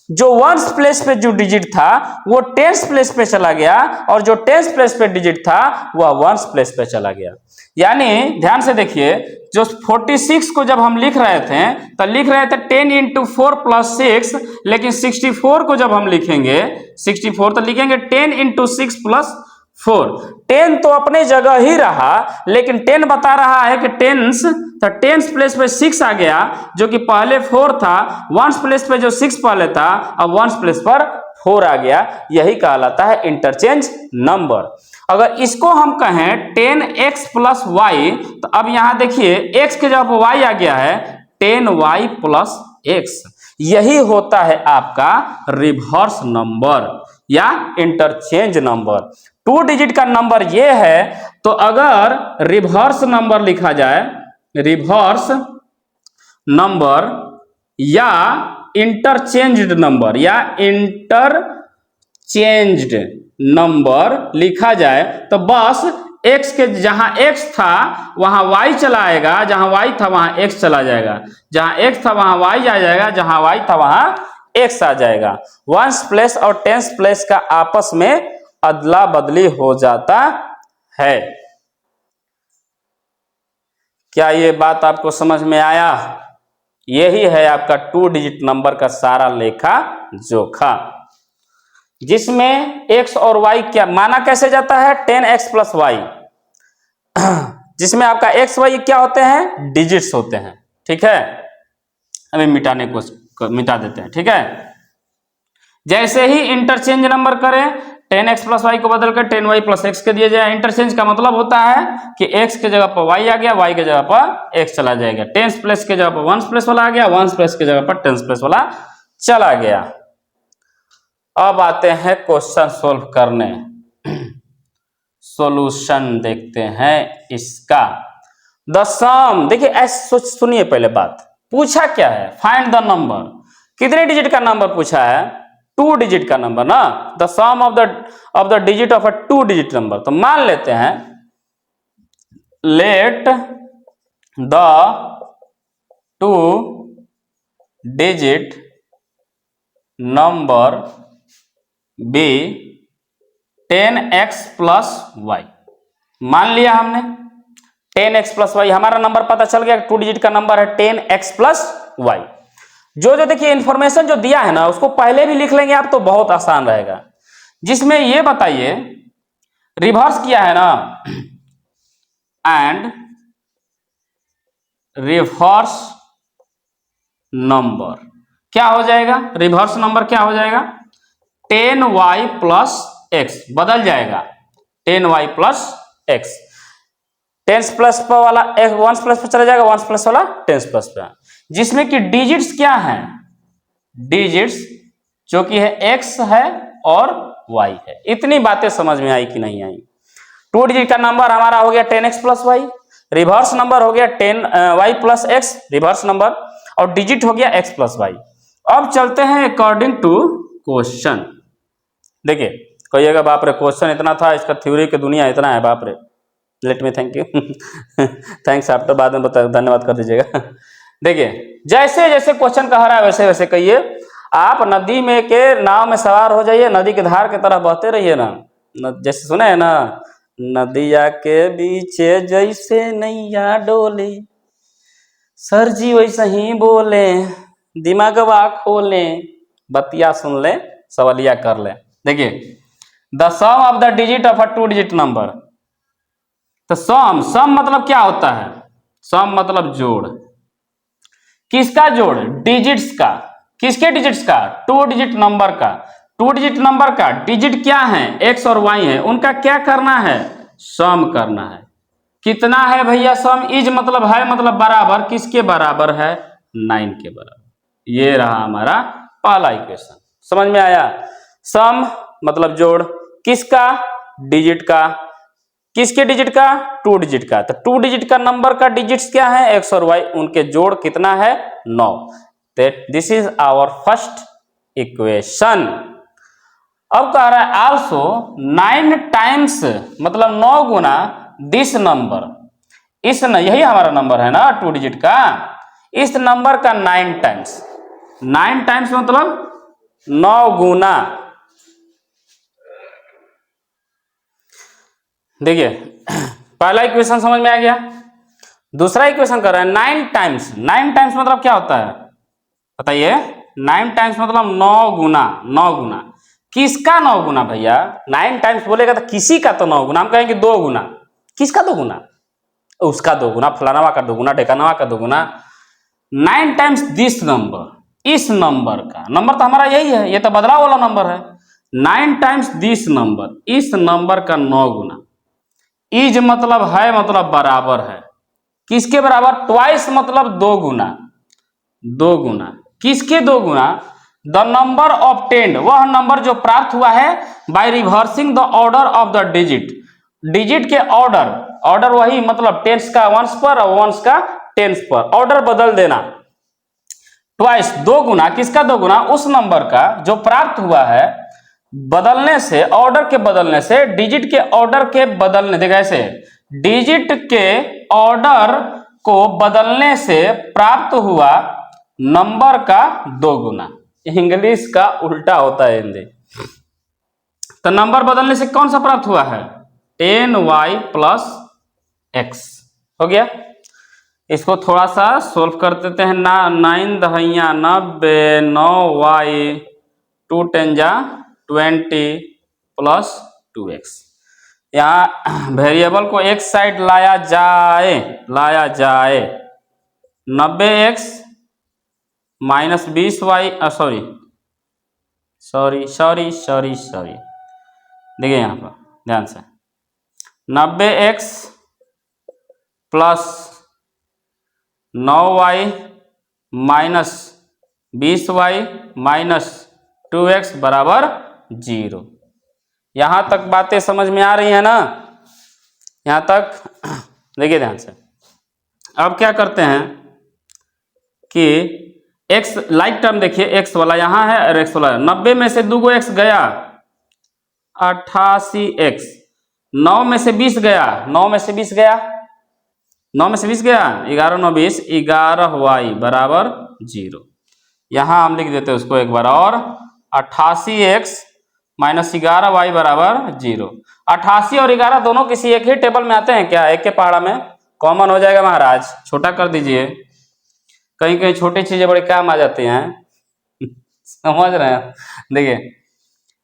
जो वंस प्लेस पे जो डिजिट था वो टेंस प्लेस पे चला गया, और जो टेंस प्लेस पे डिजिट था वह वंस प्लेस पे चला गया। यानी ध्यान से देखिए, जो 46 को जब हम लिख रहे थे तो लिख रहे थे 10 इंटू 4 प्लस 6, लेकिन 64 को जब हम लिखेंगे 64 तो लिखेंगे 10 इंटू 6 प्लस 4। 10 तो अपने जगह ही रहा, लेकिन 10 बता रहा है कि टेंस तो टेंस प्लेस पे 6 आ गया, जो कि पहले 4 था। वंस प्लेस पे जो 6 पहले था, अब वंस प्लेस पर 4 आ गया। यही कहलाता है इंटरचेंज नंबर। अगर इसको हम कहें 10x प्लस वाई, तो अब यहां देखिए x के जगह पर y आ गया है, 10y प्लस x। यही होता है आपका रिवर्स नंबर या इंटरचेंज नंबर। 2 डिजिट का नंबर ये है, तो अगर रिवर्स नंबर लिखा जाए, रिवर्स नंबर या इंटरचेंज्ड नंबर या इंटरचेंज्ड नंबर लिखा जाए, तो बस x के जहां x था वहां y चला आएगा, जहां y था वहां x चला जाएगा, जहां x था वहां y आ जाएगा, जहां y था वहां x आ जाएगा। वंस प्लेस और टेंस प्लेस का आपस में अदला बदली हो जाता है। क्या ये बात आपको समझ में आया? यही है आपका 2 डिजिट नंबर का सारा लेखा जोखा, जिसमें x और y क्या माना कैसे जाता है, 10x प्लस वाई, जिसमें आपका x y क्या होते हैं, डिजिट्स होते हैं। ठीक है, अभी मिटाने को मिटा देते हैं। ठीक है, जैसे ही इंटरचेंज नंबर करें, 10x प्लस वाई को बदल कर 10y प्लस x के दिया जाए। इंटरचेंज का मतलब होता है कि x के जगह पर y आ गया, y के जगह पर x चला जाएगा। टेंस प्लेस के जगह पर वंस प्लेस वाला आ गया, वंस प्लेस के जगह पर टेंस प्लेस वाला चला गया। अब आते हैं क्वेश्चन सोल्व करने, सॉल्यूशन देखते हैं इसका। द सम, देखिए ऐसे सुनिए, पहले बात पूछा क्या है, फाइंड द नंबर। कितने डिजिट का नंबर पूछा है, 2 डिजिट का नंबर ना। The sum of the digit of a 2 digit number. तो मान लेते हैं, let the 2 digit number be 10x plus y. मान लिया हमने 10x प्लस वाई, हमारा नंबर पता चल गया, 2 डिजिट का नंबर है 10x प्लस वाई। जो देखिए इंफॉर्मेशन जो दिया है ना, उसको पहले भी लिख लेंगे आप तो बहुत आसान रहेगा। जिसमें ये बताइए, रिवर्स किया है ना, एंड रिवर्स नंबर क्या हो जाएगा, रिवर्स नंबर क्या हो जाएगा, 10y प्लस x बदल जाएगा, 10y plus x। Tens plus पर वाला वंस प्लस पर चला जाएगा, वंस प्लस वाला टेंस प्लस पर। जिसमें कि डिजिट्स क्या है, डिजिट्स जो कि है x है और y है। इतनी बातें समझ में आई कि नहीं आई? 2 डिजिट का नंबर हमारा हो गया 10x plus Y, reverse number हो गया 10y plus x reverse number, और डिजिट हो गया x प्लस वाई। अब चलते हैं अकॉर्डिंग टू क्वेश्चन। देखिए कहिएगा बाप रे क्वेश्चन इतना था, इसका थ्योरी की दुनिया इतना है, बाप रे। Let me thank you thanks after, बाद में बता, धन्यवाद कर दीजिएगा। देखिए जैसे जैसे क्वेश्चन कह रहा है वैसे वैसे कहिए। आप नदी में के नाव में सवार हो जाइए, नदी के धार की तरह बहते रहिए ना, जैसे सुने है ना, नदिया के बीचे जैसे नैया डोले, सर जी वैसे ही बोले, दिमागवा खोले, बतिया सुन ले, सवालिया कर ले। देखिए the sum of the digit of a 2 digit number. तो सम मतलब क्या होता है, सम मतलब जोड़। किसका जोड़, डिजिट्स का। किसके डिजिट्स का, 2 डिजिट नंबर का। 2 डिजिट नंबर का डिजिट क्या है, x और y है, उनका क्या करना है, सम करना है। कितना है भैया सम, इज मतलब है, मतलब बराबर, किसके बराबर है, 9 के बराबर। ये रहा हमारा पहला इक्वेशन, समझ में आया। सम मतलब जोड़, किसका, डिजिट का। किसके डिजिट का, 2 डिजिट का। तो 2 डिजिट का नंबर का डिजिट्स क्या है, x और y, उनके जोड़ कितना है, 9। This is our first equation. अब कह रहा है आल्सो 9 टाइम्स, मतलब 9 गुना दिस नंबर, इस यही हमारा नंबर है ना 2 डिजिट का, इस नंबर का 9 टाइम्स। 9 टाइम्स मतलब 9 गुना। देखिए पहला इक्वेशन समझ में आ गया। दूसरा इक्वेशन कर रहा है 9 टाइम्स। 9 टाइम्स मतलब क्या होता है बताइए, 9 टाइम्स मतलब 9 गुना। 9 गुना किसका, 9 गुना भैया, 9 टाइम्स बोलेगा तो किसी का तो 9 गुना, हम कहेंगे 2 गुना। किसका 2 गुना, उसका दोगुना, फलानावा का दोगुना, ढेकानावा का दोगुना। 9 टाइम्स दिस नंबर, इस नंबर का, नंबर तो हमारा यही है, ये तो बदलाव वाला नंबर है। 9 टाइम्स दिस नंबर, इस नंबर का 9 गुना। इज मतलब है, मतलब बराबर है, किसके बराबर? ट्वाइस मतलब 2 गुना, 2 गुना। किसके 2 गुना? द नंबर ऑब्टेन्ड, वह नंबर जो प्राप्त हुआ है by reversing the order of the digit, digit के ऑर्डर, ऑर्डर वही मतलब टेंस का वंस पर और वंस का टेंस पर, ऑर्डर बदल देना। ट्वाइस 2 गुना, किसका 2 गुना? उस नंबर का जो प्राप्त हुआ है बदलने से, ऑर्डर के बदलने से, डिजिट के ऑर्डर के बदलने, देखा ऐसे, डिजिट के ऑर्डर को बदलने से प्राप्त हुआ नंबर का 2 गुना। इंग्लिश का उल्टा होता है हिंदी। तो नंबर बदलने से कौन सा प्राप्त हुआ है? 10y प्लस x हो गया। इसको थोड़ा सा सोल्व कर देते हैं ना। 9 दहिया 90, 9y 2 10 जा 20 प्लस 2x। यहाँ वेरिएबल को एक साइड लाया जाए 90x माइनस 20y, सॉरी देखिए यहाँ पर ध्यान से, 90x plus 9y minus 20y minus 2x बराबर 0। यहां तक बातें समझ में आ रही है ना? यहां तक देखिए ध्यान से। अब क्या करते हैं कि x लाइक टर्म देखिए, x वाला यहां है और x वाला 90 में से 2 x गया 88x, 9 में से 20 गया, 9 में से 20 गया, 9 में से 20 गया 11 9 20, 11y बराबर 0। यहां हम लिख देते हैं उसको एक बार और, 88x माइनस 11y बराबर 0। 88 और 11 दोनों किसी एक ही टेबल में आते हैं क्या? एक के पहाड़ा में कॉमन हो जाएगा महाराज, छोटा कर दीजिए। कहीं कहीं छोटी चीजें बड़े काम आ जाती हैं समझ रहे हैं? देखिए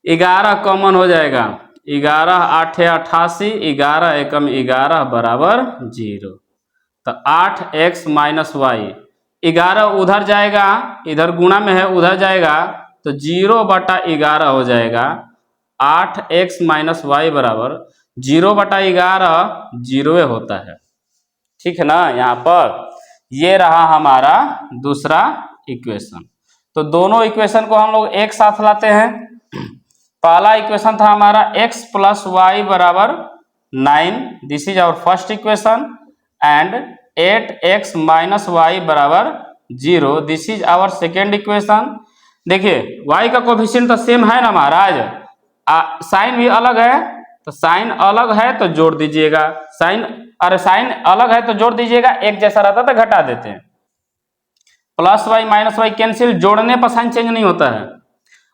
11 कॉमन हो जाएगा, 11 8 88, 11 एकम 11 बराबर 0। तो 8x माइनस वाई, 11 उधर जाएगा, इधर गुणा में है उधर जाएगा, तो 0/11 हो जाएगा। 8x माइनस वाई बराबर 0/11 0 होता है, ठीक है ना? यहाँ पर ये रहा हमारा दूसरा इक्वेशन। तो दोनों इक्वेशन को हम लोग एक साथ लाते हैं। पहला इक्वेशन था हमारा x प्लस वाई बराबर 9, this is our first equation, and 8x minus y बराबर 0, this is our second equation. देखिए y का कोफिशिएंट तो सेम है ना महाराज, साइन भी अलग है, तो साइन अलग है तो जोड़ दीजिएगा, साइन अलग है तो जोड़ दीजिएगा, एक जैसा रहता तो घटा देते हैं। Plus y minus y cancel, जोड़ने पर साइन चेंज नहीं होता है।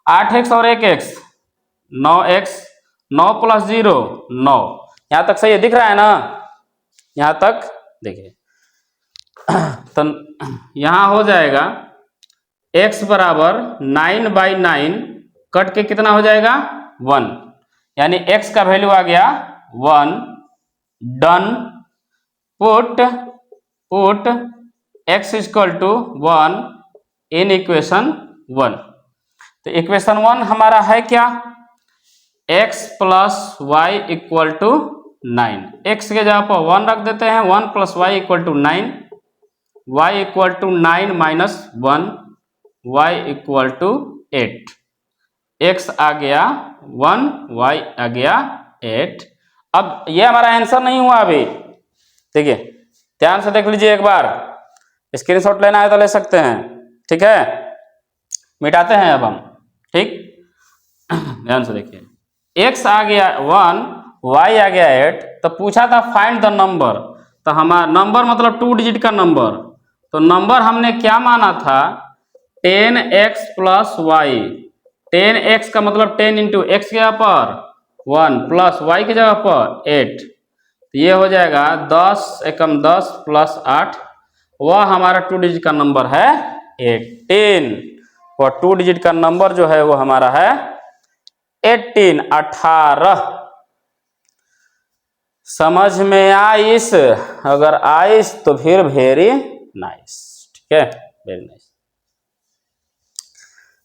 8x और 1x 9x, 9 प्लस 0 9। यहां तक सही है, दिख रहा है ना? यहां तक देखिए तो यहां हो जाएगा x बराबर 9/9 कट के कितना हो जाएगा 1, यानी x का वैल्यू आ गया 1। Done, put x equal to 1 in equation 1। तो इक्वेशन 1 हमारा है क्या? x plus y equal to 9, x के जगह पर 1 रख देते हैं, 1 plus y equal to 9, y equal to 9 minus 1, y equal to 8, x आ गया 1, y आ गया 8। अब ये हमारा आंसर नहीं हुआ अभी, देखिए ध्यान से देख लीजिए एक बार, स्क्रीनशॉट लेना है तो ले सकते हैं, ठीक है? मिटाते हैं अब हम, ठीक? ध्यान से देखिए, x आ गया 1, y आ गया 8, तो पूछा था फाइंड द नंबर, तो हमारा नंबर मतलब 2 डिजिट का नंबर, तो नंबर हमने क्या माना था? 10x प्लस वाई, 10x का मतलब 10 इंटू एक्स के जगह पर 1 प्लस वाई की जगह पर 8, तो ये हो जाएगा 10 एकम 10 प्लस 8, वह हमारा 2 डिजिट का नंबर है 18। वह 2 डिजिट का नंबर जो है वो हमारा है 18। समझ में आइस, अगर आइस तो फिर वेरी नाइस, ठीक है, वेरी नाइस।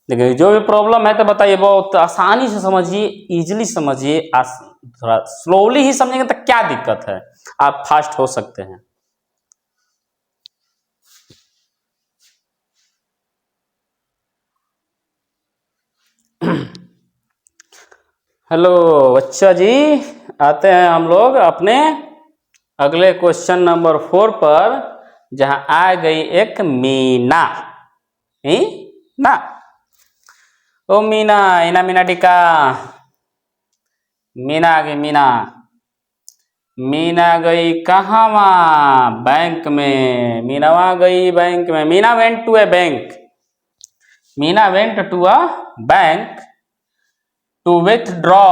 देखिए जो भी प्रॉब्लम है तो बताइए, बहुत आसानी से समझिए, इजीली समझिए, थोड़ा स्लोली ही समझेंगे तो क्या दिक्कत है, आप फास्ट हो सकते हैं। हेलो बच्चा जी, आते हैं हम लोग अपने अगले क्वेश्चन नंबर 4 पर, जहां आ गई एक मीना। ना ओ मीना, इना मीना टिका, मीना आ गई, मीना। मीना गई कहाँ? बैंक में। मीनावा गई बैंक में। Meena went to a bank. Meena went to a bank to withdraw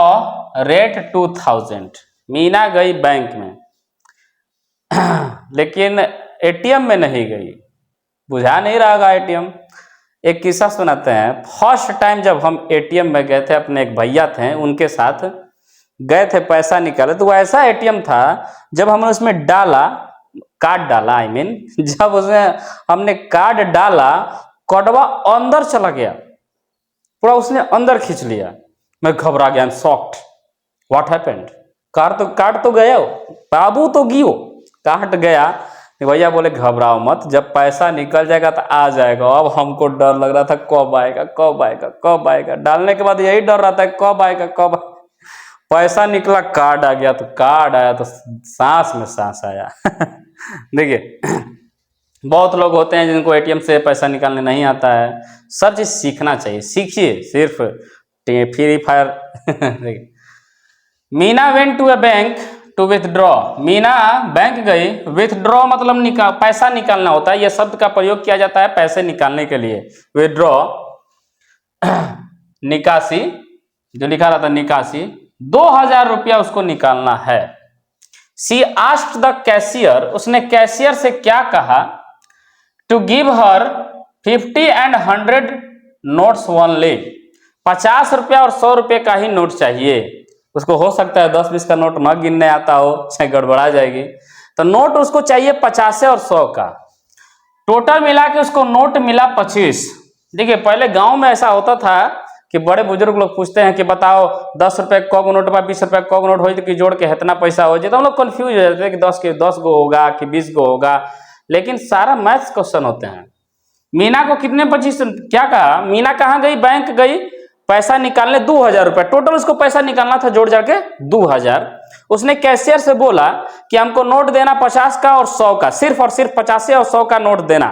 rate 2000। Meena गई बैंक में लेकिन एटीएम में नहीं गई, बुझा नहीं रहा एटीएम। एक किस्सा सुनाते हैं। फर्स्ट टाइम जब हम एटीएम में गए थे, अपने एक भैया थे उनके साथ गए थे पैसा निकाले, तो वो ऐसा एटीएम था, जब हमने उसमें डाला, कार्ड डाला, आई मीन जब उसमें हमने कार्ड डाला, कड़वा अंदर चला गया, पूरा उसने अंदर खींच लिया। मैं घबरा गया, शॉक्ड, व्हाट हैपेंड। कार्ड तो गया, बाबू तो गियो, कार्ड गया। भैया बोले घबराओ मत, जब पैसा निकल जाएगा तो आ जाएगा। अब हमको डर लग रहा था, कब आएगा कब आएगा कब आएगा। डालने के बाद यही डर रहता है, कब आएगा कब आएगा। पैसा निकला, कार्ड आ गया, तो कार्ड आया तो सांस में सांस आया देखिए बहुत लोग होते हैं जिनको एटीएम से पैसा निकालने नहीं आता है, सब चीज सीखना चाहिए, सीखिए, सिर्फ free fire Meena went to a bank to withdraw. Meena bank गई, विथड्रॉ मतलब पैसा निकालना होता है, यह शब्द का प्रयोग किया जाता है पैसे निकालने के लिए। विथड्रॉ निकासी, जो लिखा रहता है निकासी, 2000 रुपया उसको निकालना है। सी आस्क्ड द कैशियर, उसने कैशियर से क्या कहा? To give her 50 and 100 notes only. 50 रुपया और 100 रुपये का ही नोट चाहिए उसको। हो सकता है 10-20 का नोट न गिनने आता हो, चाहे गड़बड़ा जाएगी, तो नोट उसको चाहिए 50 और 100 का। टोटल मिला के उसको नोट मिला 25। देखिए पहले गांव में ऐसा होता था कि बड़े बुजुर्ग लोग पूछते हैं कि बताओ 10 रुपए का नोट बा, 20 रुपए का नोट हो कि जोड़ के इतना पैसा हो जाए, तो हम लोग कंफ्यूज हो जाते हैं कि 10 गो होगा कि 20 गो होगा, लेकिन सारा मैथ्स क्वेश्चन होते हैं। मीना को कितने 25 क्या कहा? मीना कहाँ गई? बैंक गई पैसा निकालने, 2000 रुपए टोटल उसको पैसा निकालना था, जोड़ जाके 2000। उसने कैशियर से बोला कि हमको नोट देना 50 का और 100 का, सिर्फ और सिर्फ 50 और 100 का नोट देना,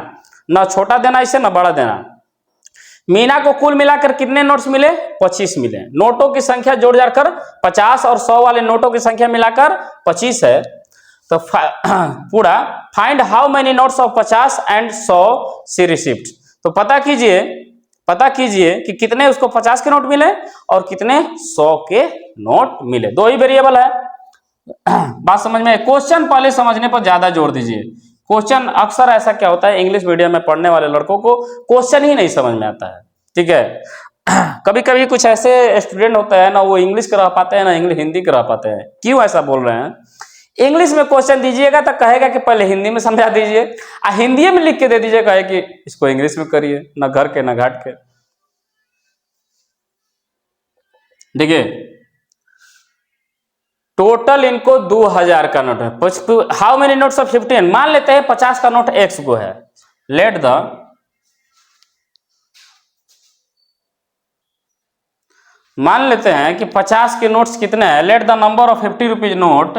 ना छोटा देना इसे ना बड़ा देना। मीना को कुल मिलाकर कितने नोट्स मिले? 25 मिले। नोटों की संख्या जोड़ जाकर 50 और 100 वाले नोटों की संख्या मिलाकर 25 है। तो पूरा find how many notes of 50 and 100 she received. तो पता कीजिए कि कितने उसको 50 के नोट मिले और कितने 100 के नोट मिले। दो ही वेरिएबल है। बात समझ में? क्वेश्चन पहले समझने पर ज्यादा जोर दीजिए। क्वेश्चन अक्सर ऐसा क्या होता है, इंग्लिश मीडियम में पढ़ने वाले लड़कों को क्वेश्चन ही नहीं समझ में आता है, ठीक है। कभी कभी कुछ ऐसे स्टूडेंट होते हैं ना, वो इंग्लिश करा पाते हैं ना इंग्लिश हिंदी करा पाते हैं। क्यों ऐसा बोल रहे हैं? इंग्लिश में क्वेश्चन दीजिएगा तो कहेगा कि पहले हिंदी में समझा दीजिए, और हिंदी में लिख के दे दीजिए, कहे कि इसको इंग्लिश में करिए, ना घर के ना घाट के। देखिए टोटल इनको 2000 का नोट है। How many notes of 15? मान लेते हैं 50 का नोट x को है। मान लेते हैं कि 50 के नोट्स कितने हैं। Let the number of 50 rupees note,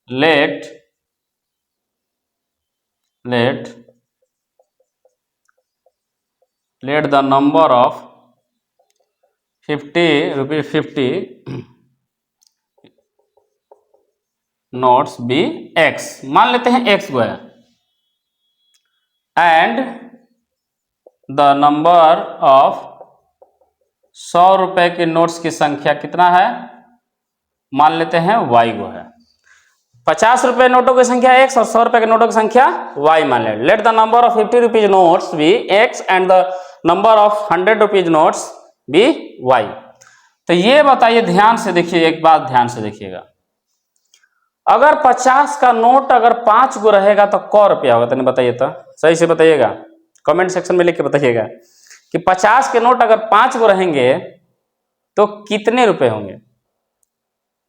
let the number of 50 notes be x। मान लेते हैं x को है। एंड द नंबर ऑफ 100 रुपए के नोट्स की संख्या कितना है? मान लेते हैं y को है। 50 रुपए नोटों की संख्या x और 100 रुपए के नोटों की संख्या y मान ले। Let the number of 50 rupees notes be x and the number of 100 rupees notes be y। तो ये बताइए, ध्यान से देखिए, एक बात ध्यान से देखिएगा, अगर 50 का नोट अगर 5 गो रहेगा तो कै रुपया होगा? तने बताइए तो, सही से बताइएगा, कमेंट सेक्शन में लिख के बताइएगा कि 50 के नोट अगर 5 गो रहेंगे तो कितने रुपए होंगे।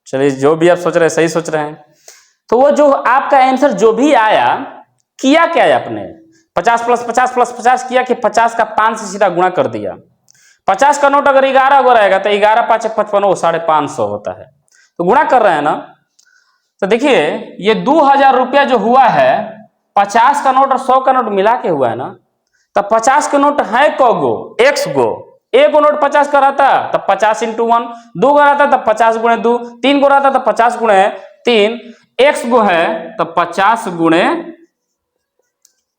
चलिए, जो भी आप सोच रहे हैं सही सोच रहे हैं। तो वो जो आपका आंसर जो भी आया, किया क्या है आपने, 50 प्लस 50 प्लस 50 किया कि 50 का 5 से सीधा गुणा कर दिया। 50 का नोट अगर 11 गो रहेगा तो 11 5 55, 550 होता है, तो गुणा कर रहे हैं ना। तो देखिए, ये 2000 रुपया जो हुआ है 50 का नोट और 100 का नोट मिला के हुआ है ना। तब 50 के नोट है क गो, x गो, एक गो नोट 50 का रहता तब 50 इंटू 1, 2 गो रहता तब 50 गुणे 2, 3 गो रहता तब 50 गुणे 3, x गो है तब 50 गुणे,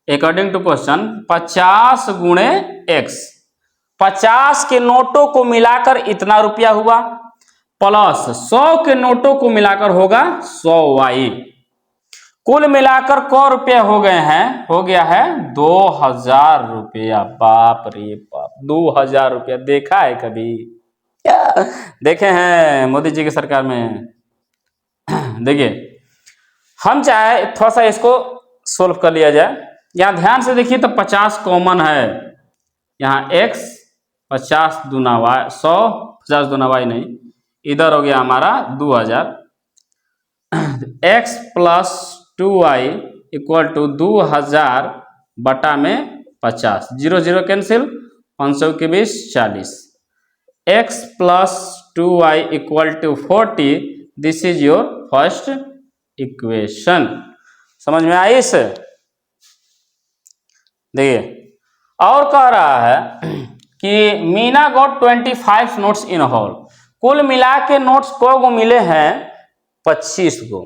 अकॉर्डिंग टू क्वेश्चन 50 गुणे x। 50 के नोटों को मिलाकर इतना रुपया हुआ, प्लस 100 के नोटों को मिलाकर होगा 100y। कुल मिलाकर कै रुपया हो गए हैं, हो गया है 2000 रुपया। बाप रे बाप, 2000 रुपया देखा है कभी? क्या देखे हैं मोदी जी की सरकार में? देखिए, हम चाहे थोड़ा सा इसको सोल्व कर लिया जाए। यहाँ ध्यान से देखिए तो 50 कॉमन है, यहाँ x 50 दूना y 100, 50 दूना y नहीं, इधर हो गया हमारा 2000, x plus 2y equal to 2000 बटा में 50, 0 0 कैंसिल, 500 के 20 40, x plus 2y equal to 40, this is your first equation. समझ में आई इस? देखिए, और कह रहा है कि Meena got 25 notes in whole. कुल मिला के नोट्स को गो मिले हैं 25 गो।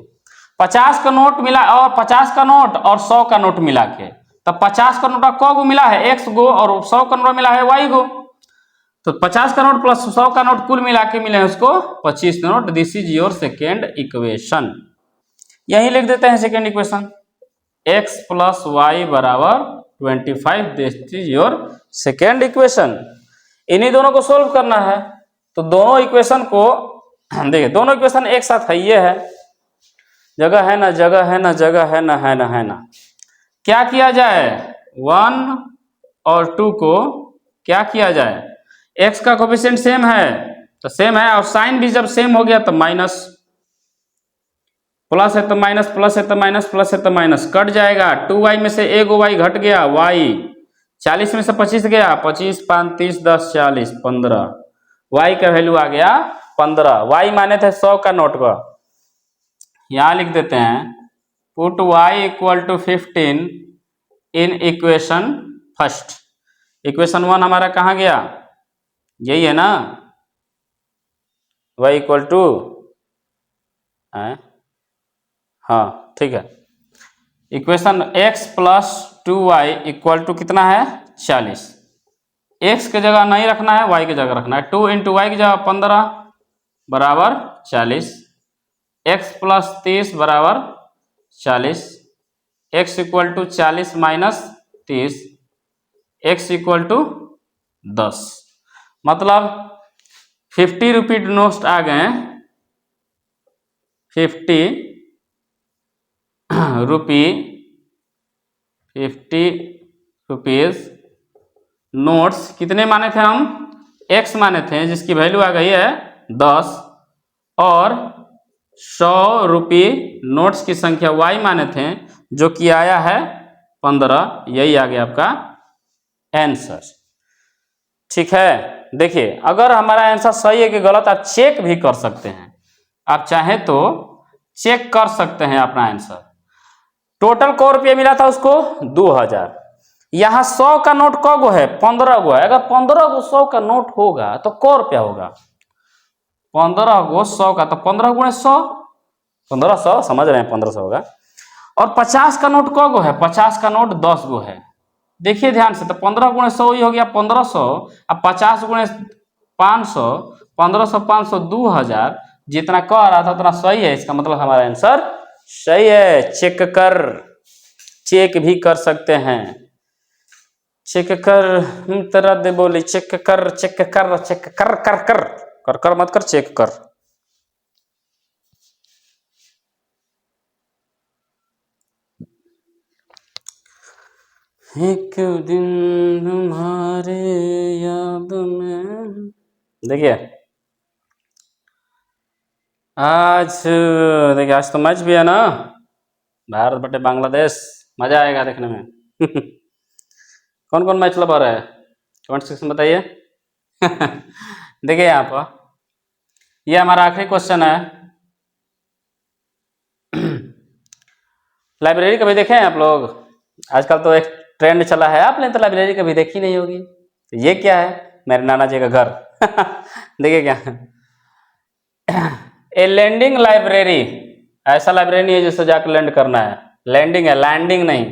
50 का नोट मिला और 50 का नोट और 100 का नोट मिला के, तब 50 का नोट को गो मिला है x गो और 100 का नोट मिला है y गो। तो 50 का नोट प्लस 100 का नोट कुल मिला के मिले हैं उसको 25 note. This is your second equation. यही लिख देते हैं second equation, x plus y बराबर 25, this is your second equation. इन्हीं दोनों को सोल्व करना है। तो दोनों इक्वेशन को देखिए, दोनों इक्वेशन एक साथ है, ये है, जगह है ना, जगह है ना, जगह है ना, है ना, है ना। क्या किया जाए, 1 और 2 को क्या किया जाए, x का कोफिशिएंट सेम है तो सेम है, और साइन भी जब सेम हो गया तो माइनस, प्लस है तो माइनस, प्लस है तो माइनस, प्लस है तो माइनस, कट जाएगा। 2y में से एक y घट गया, y 40 में से 25 गया, 25 5 30 10 40 15, y का वैल्यू आ गया 15। y माने थे 100 का नोट का, यहां लिख देते हैं, put y equal to 15 in equation first. Equation 1 हमारा कहाँ गया, यही है ना, y इक्वल टू, हाँ ठीक है, equation x plus 2y equal to कितना है 40। x के जगह नहीं रखना है, y के जगह रखना है। 2 इंटू वाई की जगह 15 बराबर 40, x प्लस 30 बराबर 40, x equal to 40 minus 30, x equal to 10। मतलब 50 रुपये नोट आ गए, 50 रुपीज नोट्स कितने माने थे हम, x माने थे, जिसकी वैल्यू आ गई है 10, और 100 रुपये नोट्स की संख्या y माने थे, जो कि आया है 15। यही आ गया आपका आंसर। ठीक है, देखिए, अगर हमारा आंसर सही है कि गलत, आप चेक भी कर सकते हैं, आप चाहें तो चेक कर सकते हैं अपना आंसर। टोटल कै रुपया मिला था उसको, 2000। यहाँ 100 का नोट क गो है, 15 गो है। अगर 15 गो 100 का नोट होगा तो कै रुपया होगा, 15 गो 100 का, तो 15 गुणे 100, 1500 समझ रहे हैं, 1500 होगा। और 50 का नोट क गो है, 50 का नोट 10 गो है। देखिए ध्यान से, तो 15 गुणे 100 ही हो गया 1500, अब 50 गुणे 500, 1500 500 2000, जितना कह रहा था उतना सही है। इसका मतलब हमारा आंसर सही है। चेक कर, चेक भी कर सकते हैं, चेक कर, तरह दे बोली, चेक कर, चेक कर, चेक कर कर कर। कर मत कर, चेक कर। एक दिन तुम्हारे याद में, देखिए आज, देखिए आज तो मैच भी है ना, भारत बटे बांग्लादेश, मजा आएगा देखने में। कौन कौन मैच लगा रहा है कमेंट सेक्शन में बताइए। देखिए यहाँ पर ये हमारा आखिरी क्वेश्चन है। लाइब्रेरी कभी देखे हैं आप लोग? आजकल तो एक ट्रेंड चला है, आपने तो लाइब्रेरी कभी देखी नहीं होगी। तो ये क्या है? मेरे नाना जी का घर। देखिए क्या, ए लैंडिंग लाइब्रेरी, ऐसा लाइब्रेरी नहीं है जिससे जाकर लैंड करना है, लैंडिंग है, लैंडिंग नहीं।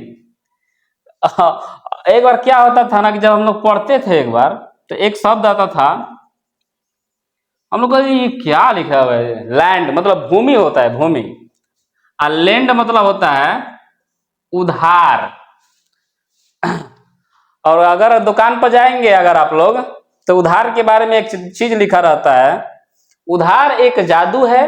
एक बार क्या होता था ना कि जब हम लोग पढ़ते थे एक बार, तो एक शब्द आता था, हम लोग ये क्या लिखा हुआ है, लैंड मतलब भूमि होता है, भूमि, और लैंड मतलब होता है उधार। और अगर दुकान पर जाएंगे अगर आप लोग, तो उधार के बारे में एक चीज लिखा रहता है, उधार एक जादू है,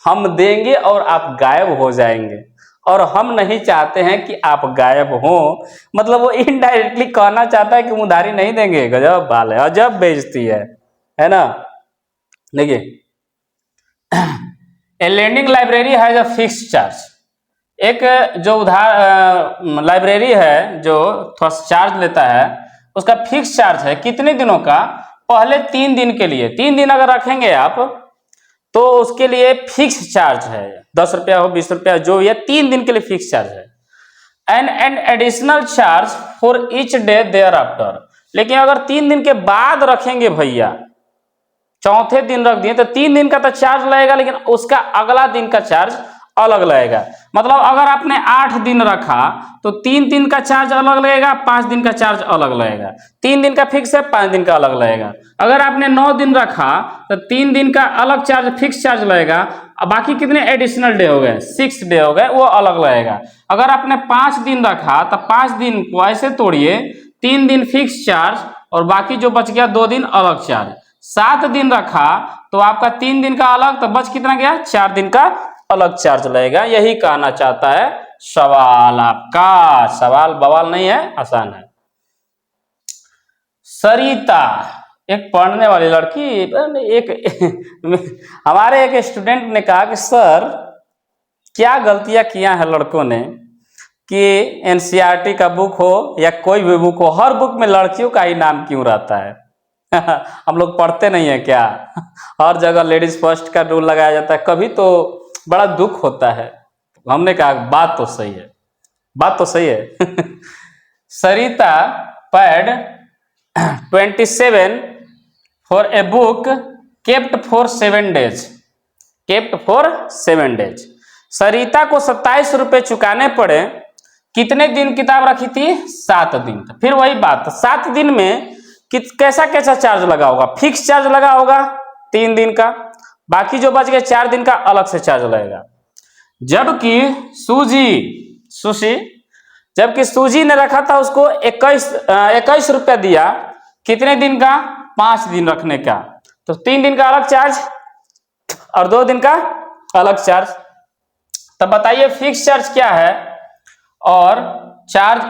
हम देंगे और आप गायब हो जाएंगे, और हम नहीं चाहते हैं कि आप गायब हो। मतलब वो इनडायरेक्टली कहना चाहता है कि हम उधारी नहीं देंगे। गजब बाल है, अजब बेइज्जती है ना। देखिए, a lending library has a fix charge, एक जो उधार लाइब्रेरी है जो थोड़ा चार्ज लेता है, उसका फिक्स चार्ज है कितने दिनों का? पहले 3 दिन के लिए, 3 दिन अगर रखेंगे आप तो उसके लिए फिक्स चार्ज है, 10 रुपया हो 20 रुपया जो ये 3 दिन के लिए फिक्स चार्ज है। And additional charge for each day thereafter, लेकिन अगर 3 दिन के बाद रखेंगे भैया, चौथे दिन रख दिए तो 3 दिन का तो चार्ज लगेगा, लेकिन उसका अगला दिन का चार्ज अलग लगेगा। मतलब अगर आपने 8 दिन रखा तो 3 दिन का चार्ज अलग लगेगा, 5 दिन का चार्ज अलग लगेगा। 3 दिन का फिक्स है, 5 दिन का अलग लगेगा। अगर आपने 9 दिन रखा तो 3 दिन का अलग चार्ज, फिक्स चार्ज लगेगा, बाकी कितने एडिशनल डे हो गए, 6 डे हो गए, वो अलग लगेगा। अगर आपने 5 दिन रखा तो 5 दिन को ऐसे तोड़िए, 3 दिन फिक्स चार्ज और बाकी जो बच गया 2 दिन अलग चार्ज। 7 दिन रखा तो आपका 3 दिन का अलग, तो बच कितना गया, 4 दिन का अलग चार्ज लगेगा। यही कहना चाहता है सवाल आपका, सवाल बवाल नहीं है, आसान है। सरिता एक पढ़ने वाली लड़की, एक हमारे एक स्टूडेंट ने कहा कि सर क्या गलतियां किया है लड़कों ने कि एनसीईआरटी का बुक हो या कोई भी बुक हो, हर बुक में लड़कियों का ही नाम क्यों रहता है? हम लोग पढ़ते नहीं है क्या? हर जगह लेडीज फर्स्ट का रूल लगाया जाता है, कभी तो बड़ा दुख होता है। हमने कहा बात तो सही है, बात तो सही है। Sarita paid 27 for a book kept for 7 days, kept for 7 days. Sarita को 27 रुपए चुकाने पड़े, कितने दिन किताब रखी थी? 7 दिन। फिर वही बात, 7 दिन में कैसा कैसा चार्ज लगा होगा? फिक्स चार्ज लगा होगा 3 दिन का, बाकी जो बच गए 4 दिन का अलग से चार्ज लगेगा। जबकि सूजी ने रखा था उसको 21 रुपया दिया, कितने दिन का? 5 दिन रखने का, तो 3 दिन का अलग चार्ज और 2 दिन का अलग चार्ज। तब बताइए फिक्स चार्ज क्या है और चार्ज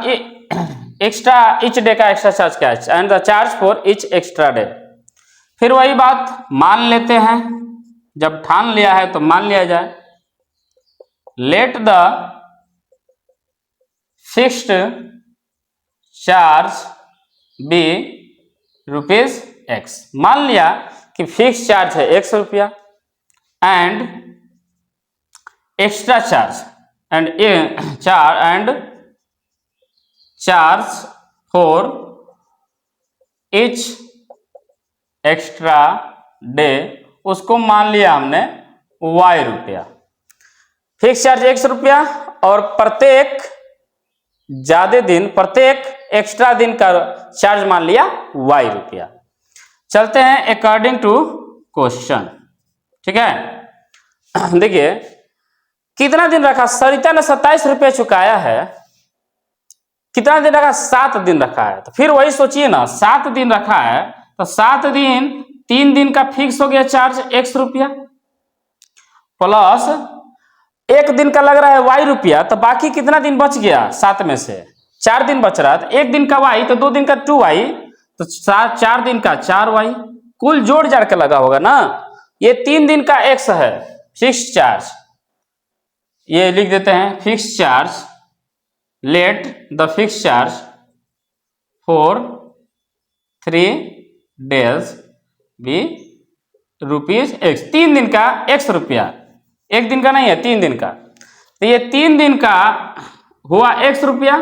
एक्स्ट्रा ईच डे का एक्स्ट्रा चार्ज क्या है, and the charge for each extra day. फिर वही बात मान लेते हैं, जब ठान लिया है तो मान लिया जाए। Let the fixed charge be ₹X, मान लिया कि फिक्स चार्ज है 100 रुपया, and extra charge and charge for each extra day, उसको मान लिया हमने Y रुपया। फिक्स चार्ज 100 रुपया और प्रत्येक ज्यादा दिन, प्रत्येक एक्स्ट्रा दिन का चार्ज मान लिया Y रुपया। चलते हैं अकॉर्डिंग टू क्वेश्चन, ठीक है। देखिए कितना दिन रखा, सरिता ने 27 रुपये चुकाया है, कितना दिन रखा? 7 दिन रखा है। तो फिर वही सोचिए ना, 7 दिन रखा है तो 7 दिन 3 दिन का फिक्स हो गया चार्ज 100 रुपया, प्लस 1 दिन का लग रहा है y रुपया, तो बाकी कितना दिन बच गया 7 में से 4 दिन बच रहा है, तो 1 दिन का y तो 2 दिन का 2y, तो 4 दिन का 4y, कुल जोड़ जाड़ के लगा होगा ना। ये 3 दिन का x है फिक्स चार्ज, ये लिख देते हैं fix charge, let the fix charge for 3 days भी ₹x, 3 दिन का 100 रुपया, 1 दिन का नहीं है 3 दिन का, तो ये 3 दिन का हुआ 100 रुपया,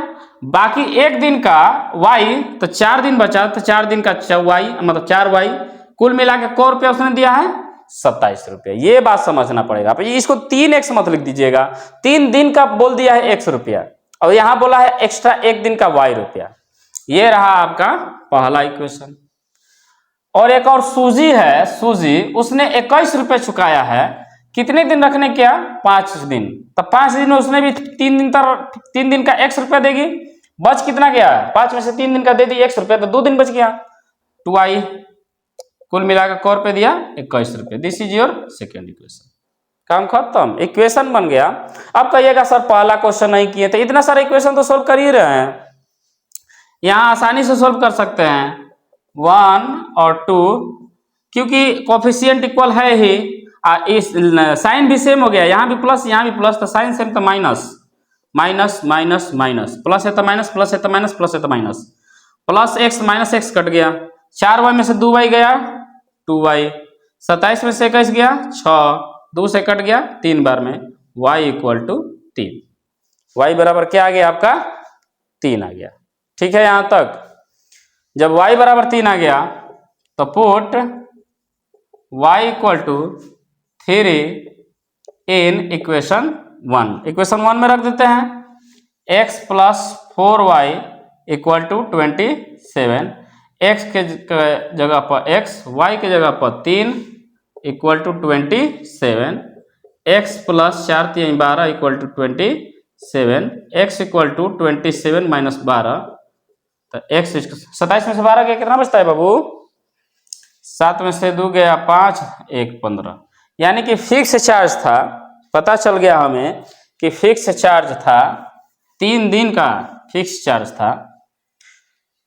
बाकी 1 दिन का y, तो 4 दिन बचा, तो 4 दिन का y मतलब 4y, कुल मिला के को रुपया उसने दिया है 27 रुपया। ये बात समझना पड़ेगा, इसको 3x मत लिख दीजिएगा, 3 दिन का बोल दिया है 100 रुपया और यहां बोला है एक्स्ट्रा 1 दिन का y रुपया। ये रहा आपका पहला इक्वेशन। और एक और सूजी है, सूजी उसने 21 रुपये चुकाया है, कितने दिन रखने क्या 5 दिन, तो 5 दिन में उसने भी 3 दिन का 100 रुपया देगी, बच कितना गया 5 में से 3 दिन का दे दी 100 रुपया, तो 2 दिन बच गया 2y, कुल मिलाकर को रुपये दिया 21 रुपये। This is your second equation, काम खत्म, इक्वेशन बन गया। अब कहिएगा सर पहला क्वेश्चन नहीं किए, तो इतना सारा इक्वेशन तो सोल्व कर ही रहे हैं, यहाँ आसानी से सोल्व कर सकते हैं 1 और 2, क्योंकि कोफिशिएंट इक्वल है ही, इस साइन भी सेम हो गया, यहाँ भी प्लस यहाँ भी प्लस, तो साइन सेम तो minus minus minus minus, plus है तो माइनस, प्लस है तो माइनस, प्लस है तो minus, plus x minus x cut गया, 4y में से 2y गया 2y, 27 में से 21 गया 6, 2 से कट गया 3 बार में, y इक्वल टू 3, y बराबर क्या आ गया आपका 3 आ गया। ठीक है, यहां तक जब y बराबर 3 आ गया तो put y equal to 3 in equation 1, equation 1 में रख देते हैं, x plus 4y equal to 27, x के जगह पर x, y के जगह पर 3 equal to 27, x plus 4 3 12 equal to 27, x equal to 27 minus 12, तो x 27 में से 12 गया कितना बचता है बाबू, 7 में से 2 गया 5, 1 15, यानी कि फिक्स चार्ज था, पता चल गया हमें कि फिक्स चार्ज था 3 दिन का फिक्स चार्ज था,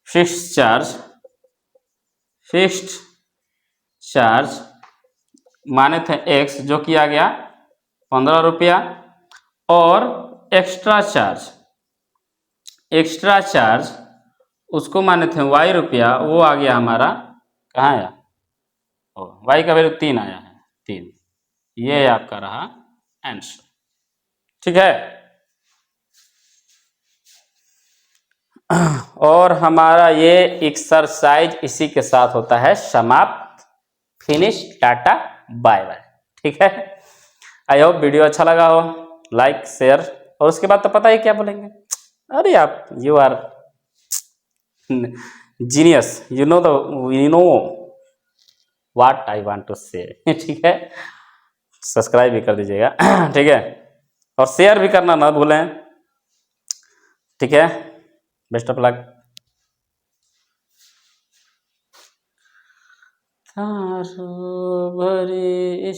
फिक्स्ड चार्ज माने थे x, जो किया गया 15 रुपया, और एक्स्ट्रा चार्ज उसको माने थे y रुपया, वो आ गया हमारा कहाँ आया, y का वैल्यू 3 आया है 3, ये आपका रहा आंसर। ठीक है, और हमारा ये एक्सरसाइज इसी के साथ होता है समाप्त, फिनिश, टाटा बाय बाय। ठीक है, आई होप वीडियो अच्छा लगा हो, लाइक शेयर, और उसके बाद तो पता ही क्या बोलेंगे, अरे आप you are genius, you know what I want to say. ठीक है, सब्सक्राइब भी कर दीजिएगा। ठीक है, और शेयर भी करना ना भूलें। ठीक है, बेस्ट ऑफ लक। भरी